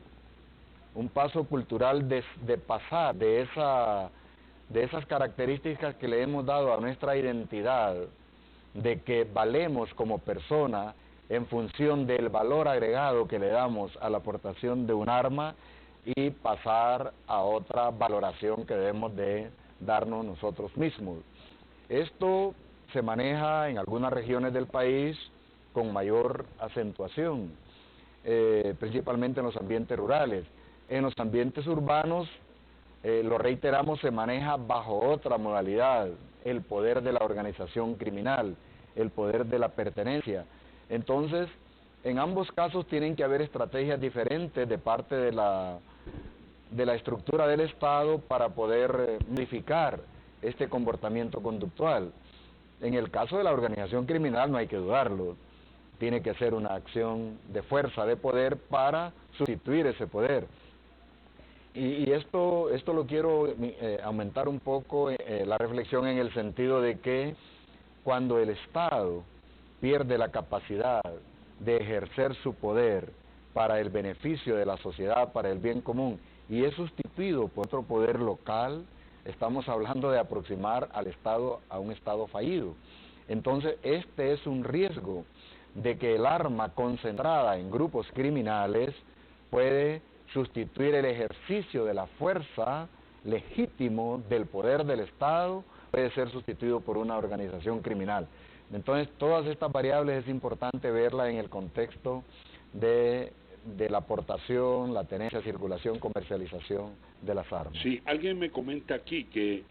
de pasar de esas características que le hemos dado a nuestra identidad, de que valemos como persona en función del valor agregado que le damos a la aportación de un arma, y pasar a otra valoración que debemos de darnos nosotros mismos. Esto se maneja en algunas regiones del país con mayor acentuación, principalmente en los ambientes rurales. En los ambientes urbanos, lo reiteramos, se maneja bajo otra modalidad, el poder de la organización criminal, el poder de la pertenencia. Entonces, en ambos casos tienen que haber estrategias diferentes de parte de la estructura del Estado para poder modificar este comportamiento conductual. En el caso de la organización criminal no hay que dudarlo, tiene que ser una acción de fuerza, de poder, para sustituir ese poder. Y esto lo quiero aumentar un poco, la reflexión, en el sentido de que cuando el Estado pierde la capacidad de ejercer su poder para el beneficio de la sociedad, para el bien común, y es sustituido por otro poder local, estamos hablando de aproximar al Estado a un Estado fallido. Entonces, este es un riesgo de que el arma concentrada en grupos criminales puede sustituir el ejercicio de la fuerza legítimo del poder del Estado, puede ser sustituido por una organización criminal. Entonces, todas estas variables es importante verlas en el contexto de la aportación, la tenencia, circulación, comercialización de las armas. Sí, alguien me comenta aquí que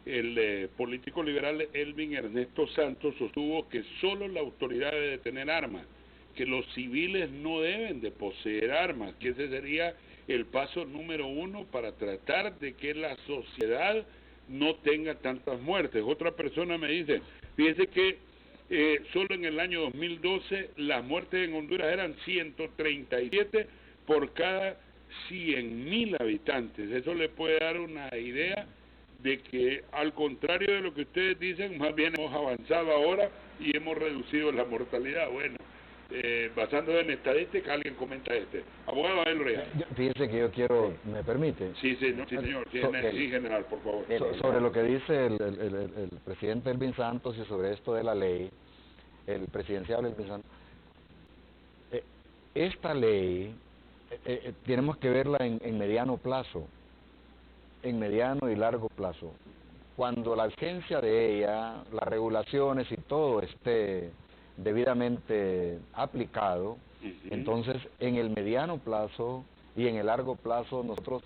el político liberal Elvin Ernesto Santos sostuvo que solo la autoridad debe de tener armas, que los civiles no deben de poseer armas, que ese sería el paso número 1 para tratar de que la sociedad no tenga tantas muertes. Otra persona me dice, fíjese que solo en el año 2012 las muertes en Honduras eran 137 por cada 100.000 habitantes. Eso le puede dar una idea de que, al contrario de lo que ustedes dicen, más bien hemos avanzado ahora y hemos reducido la mortalidad. Bueno, basándose en estadísticas, alguien comenta Abogado Abel Orellana. Fíjese que yo quiero, ¿me permite? Sí, señor, sí, general, por favor. Sobre lo que dice el presidente Elvin Santos y sobre esto de la ley, el presidencial Elvin Santos, esta ley tenemos que verla en mediano plazo, en mediano y largo plazo. Cuando la vigencia de ella, las regulaciones y todo esté debidamente aplicado, entonces en el mediano plazo y en el largo plazo nosotros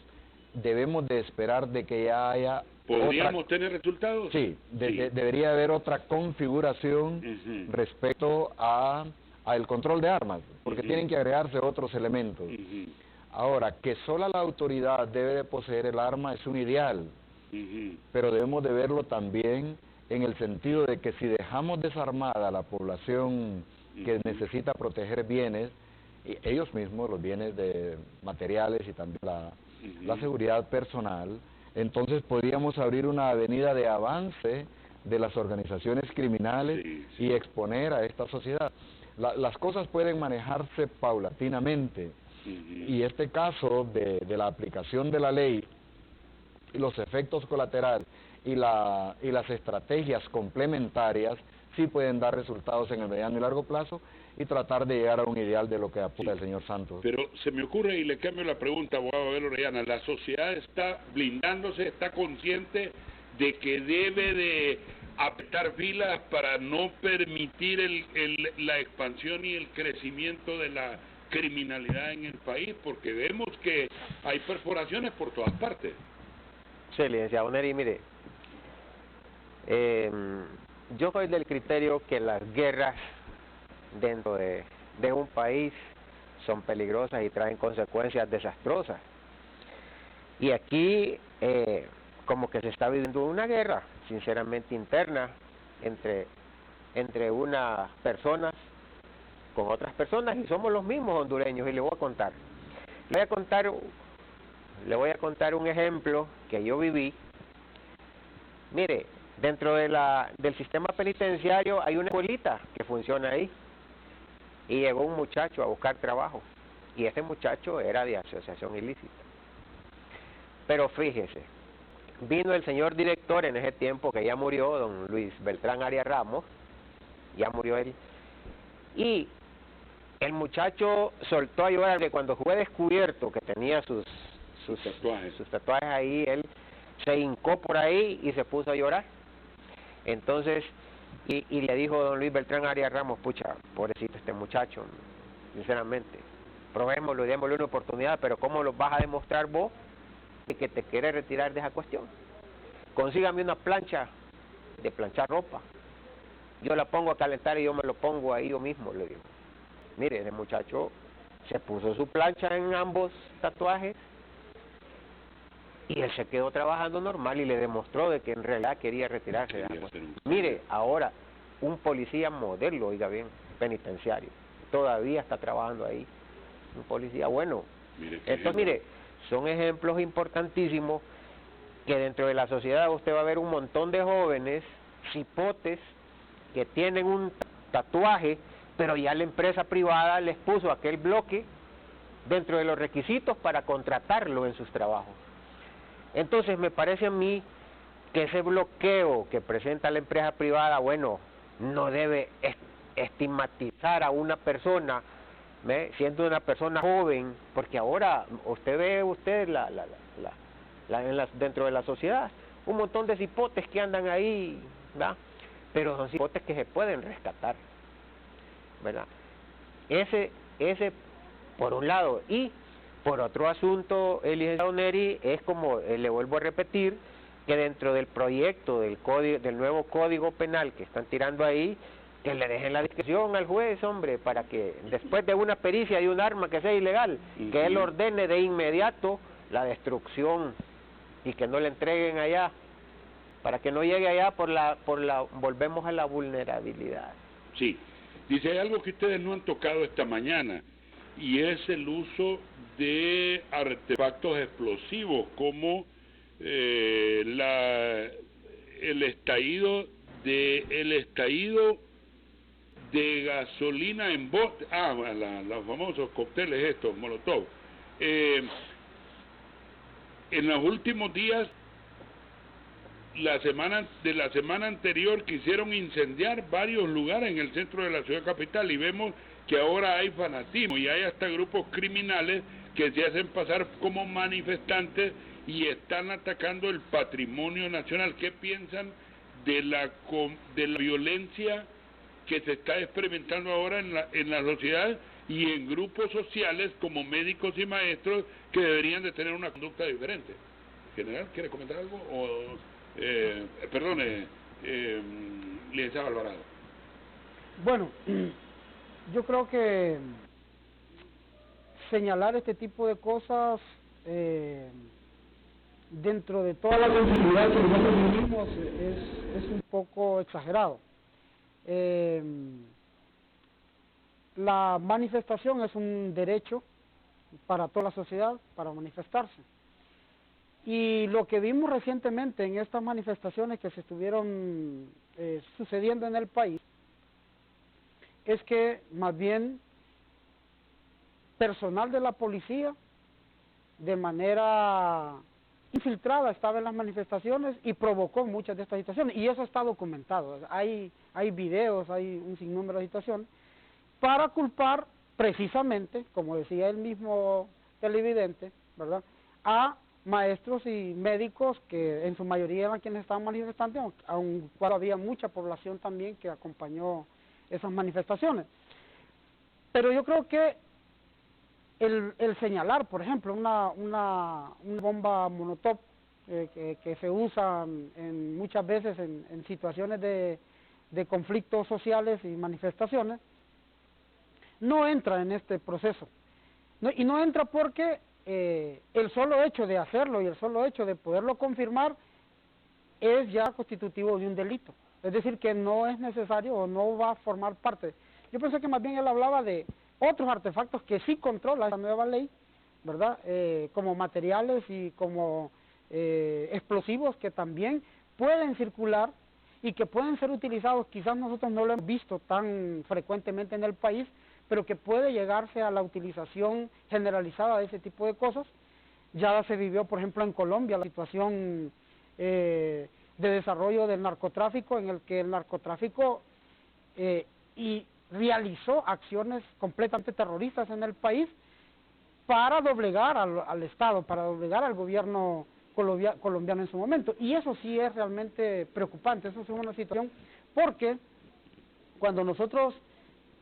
debemos de esperar de que ya haya ¿Podríamos tener resultados? Sí, debería haber otra configuración respecto al control de armas, porque tienen que agregarse otros elementos. Ahora, que sola la autoridad debe de poseer el arma es un ideal, pero debemos de verlo también en el sentido de que si dejamos desarmada a la población que necesita proteger bienes, ellos mismos, los bienes de materiales y también la seguridad personal, entonces podríamos abrir una avenida de avance de las organizaciones criminales y exponer a esta sociedad. Las cosas pueden manejarse paulatinamente, y este caso de la aplicación de la ley, los efectos colaterales y las estrategias complementarias sí pueden dar resultados en el mediano y largo plazo y tratar de llegar a un ideal de lo que apunta el señor Santos. Pero se me ocurre, y le cambio la pregunta, abogado Abel Orellana, la sociedad está blindándose, está consciente de que debe de apretar filas para no permitir la expansión y el crecimiento de la criminalidad en el país, porque vemos que hay perforaciones por todas partes. Sí, licenciado Neri, mire, yo soy del criterio que las guerras dentro de un país son peligrosas y traen consecuencias desastrosas. Y aquí como que se está viviendo una guerra, sinceramente interna, entre unas personas con otras personas, y somos los mismos hondureños, y le voy a contar un ejemplo que yo viví. Mire, dentro del sistema penitenciario hay una escuelita que funciona ahí, y llegó un muchacho a buscar trabajo, y ese muchacho era de asociación ilícita. Pero fíjese, vino el señor director en ese tiempo, que ya murió, don Luis Beltrán Arias Ramos, ya murió él, y el muchacho soltó a llorar, que cuando fue descubierto que tenía sus tatuajes ahí, él se hincó por ahí y se puso a llorar. Entonces, y le dijo don Luis Beltrán Arias Ramos, pucha, pobrecito este muchacho, sinceramente, probémoslo y démosle una oportunidad, pero ¿cómo lo vas a demostrar vos de que te quieres retirar de esa cuestión? Consígame una plancha de planchar ropa, yo la pongo a calentar y yo me lo pongo ahí yo mismo, le digo. Mire, ese muchacho se puso su plancha en ambos tatuajes y él se quedó trabajando normal y le demostró de que en realidad quería retirarse de la cuestión. Mire, ahora un policía modelo, oiga bien, penitenciario, todavía está trabajando ahí, un policía bueno. Entonces, mire, son ejemplos importantísimos que dentro de la sociedad usted va a ver un montón de jóvenes cipotes que tienen un tatuaje, pero ya la empresa privada les puso aquel bloque dentro de los requisitos para contratarlo en sus trabajos. Entonces me parece a mí que ese bloqueo que presenta la empresa privada, bueno, no debe estigmatizar a una persona, siendo una persona joven, porque ahora usted ve dentro de la sociedad un montón de cipotes que andan ahí, ¿verdad? Pero son cipotes que se pueden rescatar, ¿verdad? Ese por un lado. Y por otro asunto, el licenciado Neri, es como le vuelvo a repetir, que dentro del proyecto del nuevo código penal que están tirando ahí, que le dejen la discreción al juez, hombre, para que después de una pericia de un arma que sea ilegal, que él ordene de inmediato la destrucción y que no le entreguen allá, para que no llegue allá volvemos a la vulnerabilidad. Sí. Dice, hay algo que ustedes no han tocado esta mañana, y es el uso de artefactos explosivos, como el estallido de gasolina en bote, los famosos cócteles estos, Molotov. En los últimos días, la semana anterior quisieron incendiar varios lugares en el centro de la ciudad capital, y vemos que ahora hay fanatismo y hay hasta grupos criminales que se hacen pasar como manifestantes y están atacando el patrimonio nacional. ¿Qué piensan de la violencia que se está experimentando ahora en la sociedad y en grupos sociales como médicos y maestros que deberían de tener una conducta diferente? General, ¿quiere comentar algo? Licenciado Alvarado. Bueno, yo creo que señalar este tipo de cosas dentro de toda la complejidad que nosotros vivimos es un poco exagerado. La manifestación es un derecho para toda la sociedad, para manifestarse. Y lo que vimos recientemente en estas manifestaciones que se estuvieron sucediendo en el país es que más bien personal de la policía de manera infiltrada estaba en las manifestaciones y provocó muchas de estas situaciones, y eso está documentado. Hay videos, hay un sinnúmero de situaciones para culpar precisamente, como decía el mismo televidente, ¿verdad?, a maestros y médicos que en su mayoría eran quienes estaban manifestando, aun cuando había mucha población también que acompañó esas manifestaciones. Pero yo creo que el señalar, por ejemplo, una bomba molotov que se usa muchas veces en situaciones de conflictos sociales y manifestaciones, no entra en este proceso. Y no entra porque el solo hecho de hacerlo y el solo hecho de poderlo confirmar es ya constitutivo de un delito. Es decir, que no es necesario o no va a formar parte. Yo pensé que más bien él hablaba de otros artefactos que sí controla esta nueva ley, ¿verdad?, como materiales y como explosivos que también pueden circular y que pueden ser utilizados. Quizás nosotros no lo hemos visto tan frecuentemente en el país, pero que puede llegarse a la utilización generalizada de ese tipo de cosas. Ya se vivió, por ejemplo, en Colombia la situación de desarrollo del narcotráfico, en el que el narcotráfico realizó acciones completamente terroristas en el país para doblegar al Estado, para doblegar al gobierno colombiano en su momento. Y eso sí es realmente preocupante, eso es una situación, porque cuando nosotros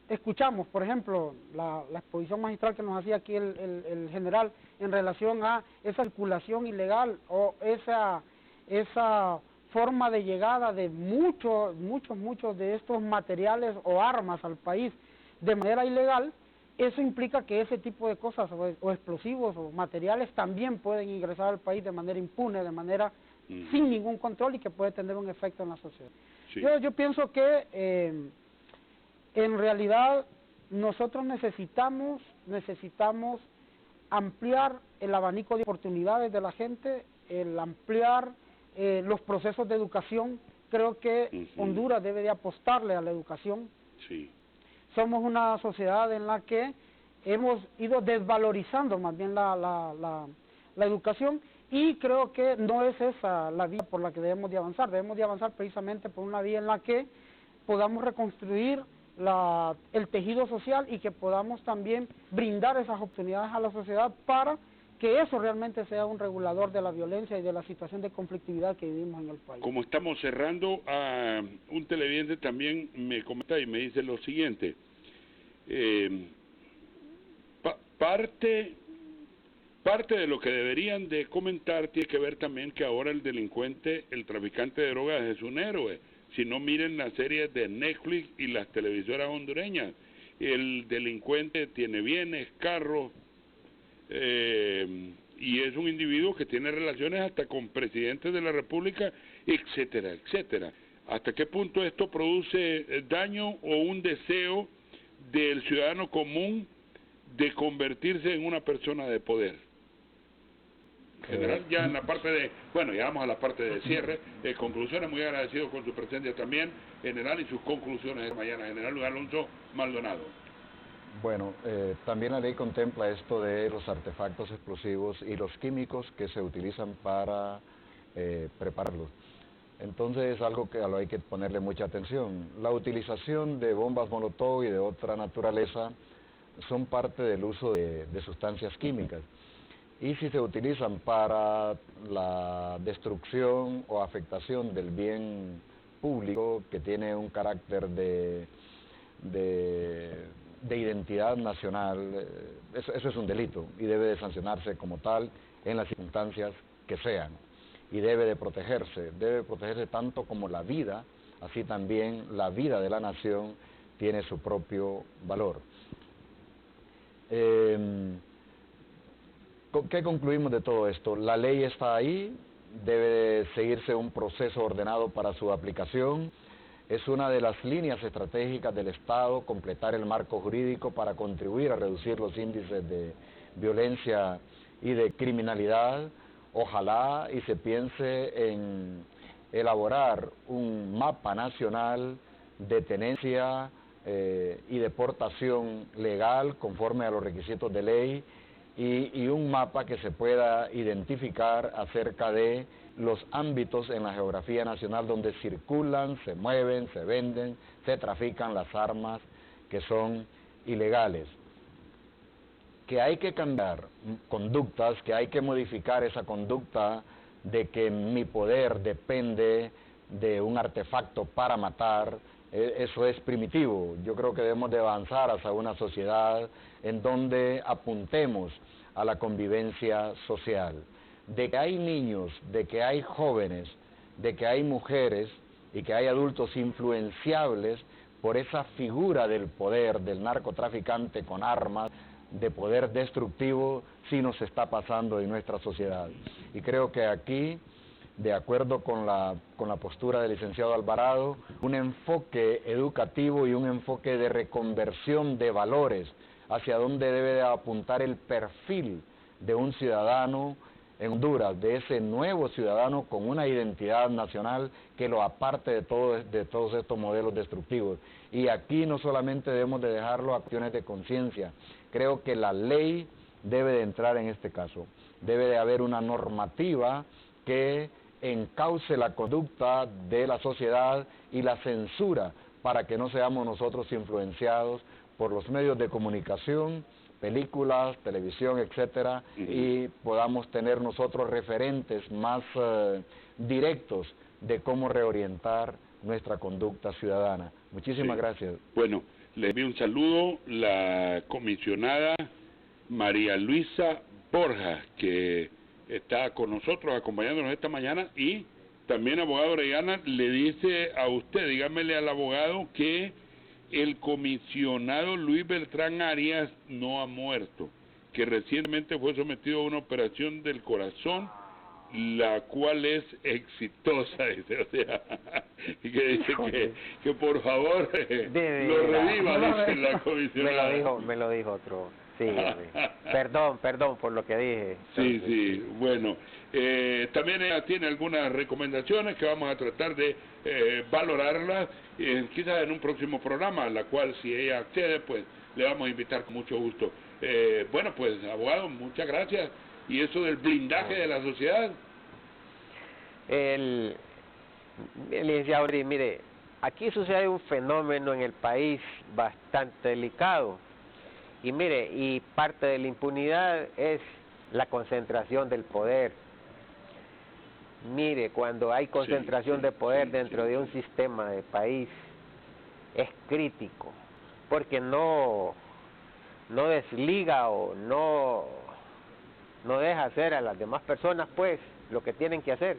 escuchamos, por ejemplo, la exposición magistral que nos hacía aquí el general en relación a esa circulación ilegal o esa forma de llegada de muchos de estos materiales o armas al país de manera ilegal, eso implica que ese tipo de cosas o explosivos o materiales también pueden ingresar al país de manera impune, de manera sin ningún control, y que puede tener un efecto en la sociedad. Sí. Yo pienso que en realidad nosotros necesitamos ampliar el abanico de oportunidades de la gente, el ampliar los procesos de educación. Creo que Honduras debe de apostarle a la educación. Sí. Somos una sociedad en la que hemos ido desvalorizando más bien la educación, y creo que no es esa la vía por la que debemos de avanzar. Debemos de avanzar precisamente por una vía en la que podamos reconstruir el tejido social y que podamos también brindar esas oportunidades a la sociedad para que eso realmente sea un regulador de la violencia y de la situación de conflictividad que vivimos en el país. Como estamos cerrando, un televidente también me comenta y me dice lo siguiente. Parte de lo que deberían de comentar tiene que ver también que ahora el delincuente, el traficante de drogas es un héroe. Si no, miren las series de Netflix y las televisoras hondureñas. El delincuente tiene bienes, carros, y es un individuo que tiene relaciones hasta con presidentes de la República, etcétera, etcétera. ¿Hasta qué punto esto produce daño o un deseo del ciudadano común de convertirse en una persona de poder? En general, ya en la parte de, bueno, ya vamos a la parte de cierre, conclusiones, muy agradecido con su presencia también, general, y sus conclusiones de mañana, general Luis Alonso Maldonado. Bueno, también la ley contempla esto de los artefactos explosivos y los químicos que se utilizan para prepararlos. Entonces es algo que a lo hay que ponerle mucha atención. La utilización de bombas molotov y de otra naturaleza son parte del uso de sustancias químicas. Y si se utilizan para la destrucción o afectación del bien público, que tiene un carácter de identidad nacional, eso es un delito y debe de sancionarse como tal en las circunstancias que sean. Y debe de protegerse tanto como la vida, así también la vida de la nación tiene su propio valor. ¿Qué concluimos de todo esto? La ley está ahí, debe de seguirse un proceso ordenado para su aplicación. Es una de las líneas estratégicas del Estado completar el marco jurídico para contribuir a reducir los índices de violencia y de criminalidad. Ojalá y se piense en elaborar un mapa nacional de tenencia y deportación legal conforme a los requisitos de ley y un mapa que se pueda identificar acerca de los ámbitos en la geografía nacional donde circulan, se mueven, se venden, se trafican las armas que son ilegales. Que hay que cambiar conductas, que hay que modificar esa conducta de que mi poder depende de un artefacto para matar, eso es primitivo. Yo creo que debemos de avanzar hacia una sociedad en donde apuntemos a la convivencia social, de que hay niños, de que hay jóvenes, de que hay mujeres y que hay adultos influenciables por esa figura del poder, del narcotraficante con armas, de poder destructivo, sí nos está pasando en nuestra sociedad. Y creo que aquí, de acuerdo con la postura del licenciado Alvarado, un enfoque educativo y un enfoque de reconversión de valores hacia dónde debe de apuntar el perfil de un ciudadano en Honduras, de ese nuevo ciudadano con una identidad nacional que lo aparte de todos estos modelos destructivos. Y aquí no solamente debemos de dejarlo a cuestiones de conciencia, creo que la ley debe de entrar en este caso. Debe de haber una normativa que encauce la conducta de la sociedad y la censura para que no seamos nosotros influenciados por los medios de comunicación, películas, televisión, etcétera, y podamos tener nosotros referentes más directos de cómo reorientar nuestra conducta ciudadana. Muchísimas gracias. Bueno, le envío un saludo la comisionada María Luisa Borja, que está con nosotros acompañándonos esta mañana, y también abogado Orellana le dice a usted, dígamele al abogado que el comisionado Luis Beltrán Arias no ha muerto, que recientemente fue sometido a una operación del corazón, la cual es exitosa, dice, o sea, y que dice que por favor lo reviva, dice la comisionada. Me lo dijo otro, sí, perdón por lo que dije. Sí, bueno, también ella tiene algunas recomendaciones que vamos a tratar de valorarlas, quizás en un próximo programa, a la cual si ella accede, pues le vamos a invitar con mucho gusto. Bueno, pues abogado, muchas gracias. ¿Y eso del blindaje de la sociedad? El licenciado, mire, aquí sucede un fenómeno en el país bastante delicado. Y mire, y parte de la impunidad es la concentración del poder. Mire, cuando hay concentración de poder dentro de un sistema de país, es crítico, porque no desliga o no deja hacer a las demás personas, pues, lo que tienen que hacer.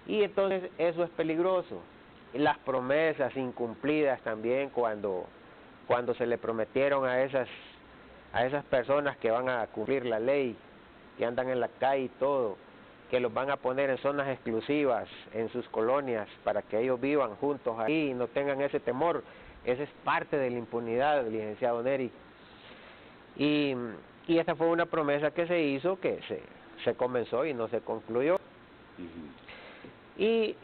Y entonces eso es peligroso. Y las promesas incumplidas también, cuando se le prometieron a esas personas que van a cumplir la ley, que andan en la calle y todo, que los van a poner en zonas exclusivas en sus colonias para que ellos vivan juntos ahí y no tengan ese temor. Esa es parte de la impunidad, licenciado Neri. Y esa fue una promesa que se hizo, que se comenzó y no se concluyó. Y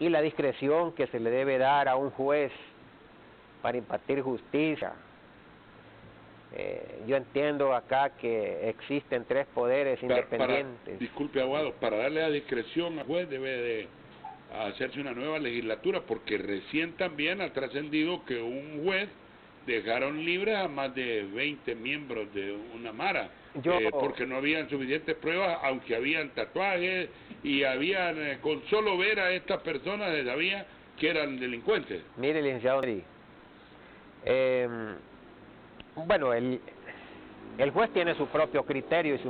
la discreción que se le debe dar a un juez para impartir justicia. Yo entiendo acá que existen 3 poderes independientes. Disculpe, abogado, para darle la discreción al juez debe de hacerse una nueva legislatura, porque recién también ha trascendido que un juez dejaron libres a más de 20 miembros de una mara, porque no habían suficientes pruebas, aunque habían tatuajes y habían, con solo ver a estas personas se sabía que eran delincuentes. Mire, licenciado, bueno, el juez tiene su propio criterio y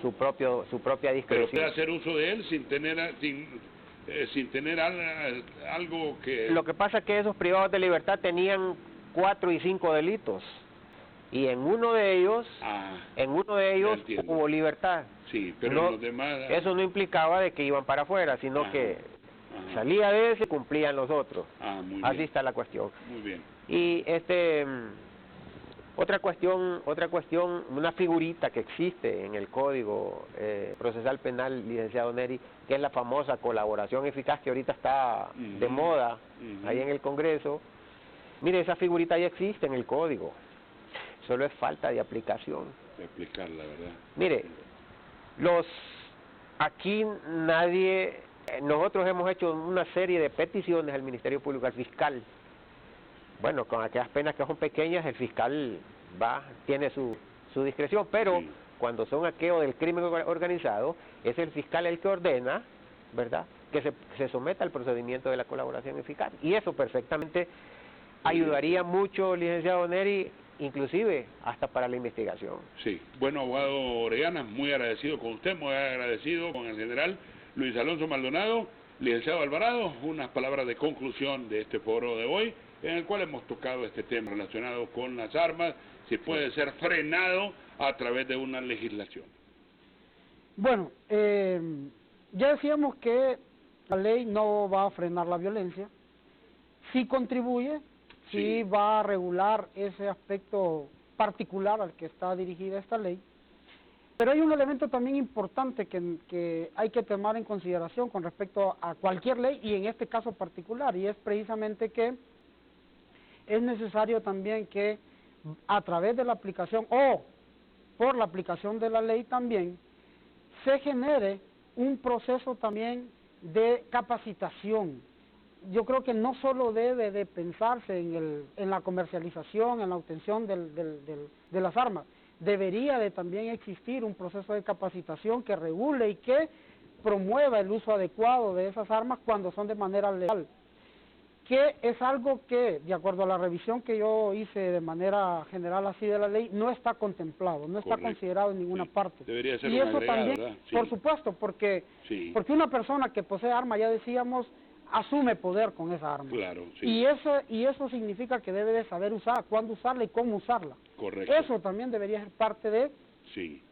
su propia discreción. Pero puede hacer uso de él sin tener algo que... Lo que pasa es que esos privados de libertad tenían 4 y 5 delitos, y en uno de ellos hubo libertad. Sí, pero no, los demás... Eso no implicaba de que iban para afuera, sino que salía de ese y cumplían los otros. Muy Así bien. está la cuestión. Muy bien. Y otra cuestión, una figurita que existe en el Código Procesal Penal, licenciado Neri, que es la famosa colaboración eficaz, que ahorita está de moda ahí en el Congreso. Mire, esa figurita ya existe en el Código, solo es falta de aplicación. De aplicarla, ¿verdad? Mire, aquí nosotros hemos hecho una serie de peticiones al Ministerio Público, al fiscal. Bueno, con aquellas penas que son pequeñas, el fiscal tiene su discreción, pero cuando son aquellos del crimen organizado, es el fiscal el que ordena, ¿verdad?, que se someta al procedimiento de la colaboración eficaz. Y eso perfectamente ayudaría mucho, licenciado Neri, inclusive hasta para la investigación. Sí. Bueno, abogado Orellana, muy agradecido con usted, muy agradecido con el general Luis Alonso Maldonado. Licenciado Alvarado, unas palabras de conclusión de este foro de hoy, en el cual hemos tocado este tema relacionado con las armas, si puede ser frenado a través de una legislación. Bueno, ya decíamos que la ley no va a frenar la violencia, sí contribuye, sí va a regular ese aspecto particular al que está dirigida esta ley, pero hay un elemento también importante que hay que tomar en consideración con respecto a cualquier ley, y en este caso particular, y es precisamente que es necesario también que a través de la aplicación o por la aplicación de la ley también se genere un proceso también de capacitación. Yo creo que no solo debe de pensarse en la comercialización, en la obtención de las armas, debería de también existir un proceso de capacitación que regule y que promueva el uso adecuado de esas armas cuando son de manera legal, que es algo que, de acuerdo a la revisión que yo hice de manera general así de la ley, no está contemplado, no está considerado en ninguna parte. Debería ser y eso agregado, también, ¿verdad? por supuesto, porque una persona que posee arma, ya decíamos, asume poder con esa arma. Claro, y eso significa que debe de saber usar, cuándo usarla y cómo usarla. Correcto. Eso también debería ser parte de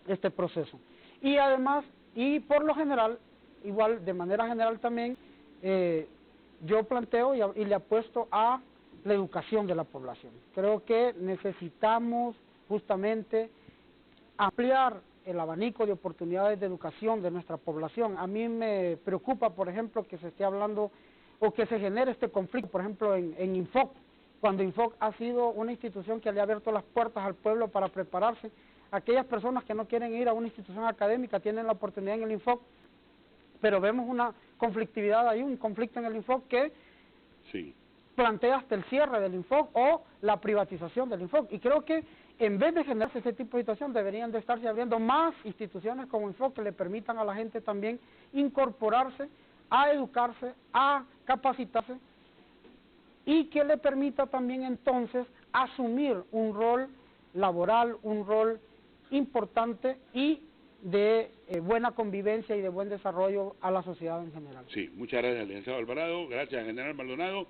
este proceso. Y además, y por lo general, igual de manera general también, yo planteo y le apuesto a la educación de la población. Creo que necesitamos justamente ampliar el abanico de oportunidades de educación de nuestra población. A mí me preocupa, por ejemplo, que se esté hablando o que se genere este conflicto, por ejemplo, en Infoc, cuando Infoc ha sido una institución que le ha abierto las puertas al pueblo para prepararse. Aquellas personas que no quieren ir a una institución académica tienen la oportunidad en el Infoc, pero vemos una conflictividad ahí, un conflicto en el Infoc que plantea hasta el cierre del Infoc o la privatización del Infoc. Y creo que en vez de generarse ese tipo de situación, deberían de estarse abriendo más instituciones como Infoc que le permitan a la gente también incorporarse, a educarse, a capacitarse, y que le permita también entonces asumir un rol laboral, un rol importante y de buena convivencia y de buen desarrollo a la sociedad en general. Sí, muchas gracias, licenciado Alvarado, gracias, general Maldonado.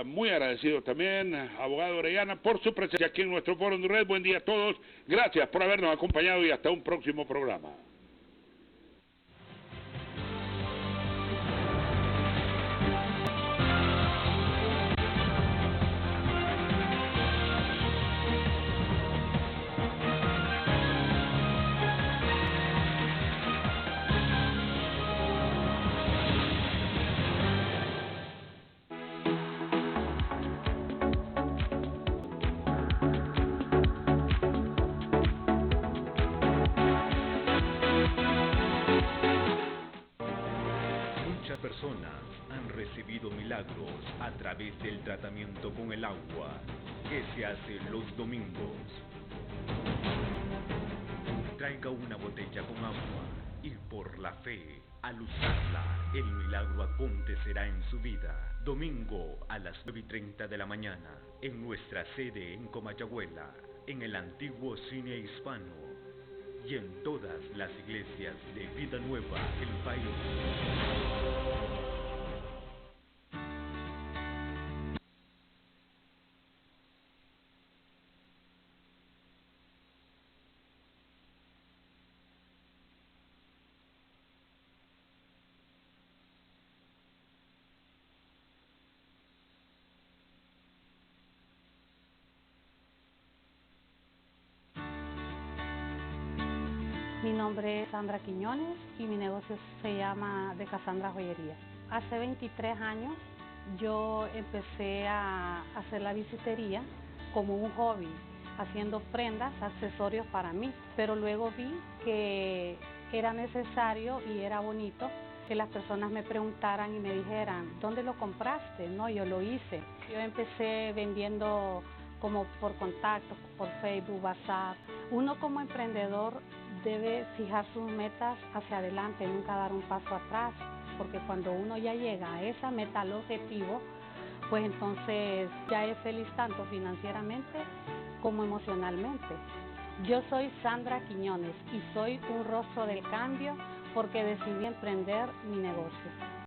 Muy agradecido también, abogado Orellana, por su presencia aquí en nuestro foro Honduras. Buen día a todos, gracias por habernos acompañado y hasta un próximo programa. Muchas personas han recibido milagros a través del tratamiento con el agua que se hace los domingos. Traiga una botella con agua y por la fe, al usarla, el milagro acontecerá en su vida. Domingo a las 9:30 de la mañana, en nuestra sede en Comayagüela, en el antiguo cine hispano y en todas las iglesias de Vida Nueva del país. Mi nombre es Sandra Quiñones y mi negocio se llama De Cassandra Joyería. Hace 23 años yo empecé a hacer la bisutería como un hobby, haciendo prendas, accesorios para mí, pero luego vi que era necesario y era bonito que las personas me preguntaran y me dijeran, ¿dónde lo compraste? No, yo lo hice. Yo empecé vendiendo como por contacto, por Facebook, WhatsApp. Uno como emprendedor debe fijar sus metas hacia adelante, nunca dar un paso atrás, porque cuando uno ya llega a esa meta, al objetivo, pues entonces ya es feliz tanto financieramente como emocionalmente. Yo soy Sandra Quiñones y soy un rostro del cambio porque decidí emprender mi negocio.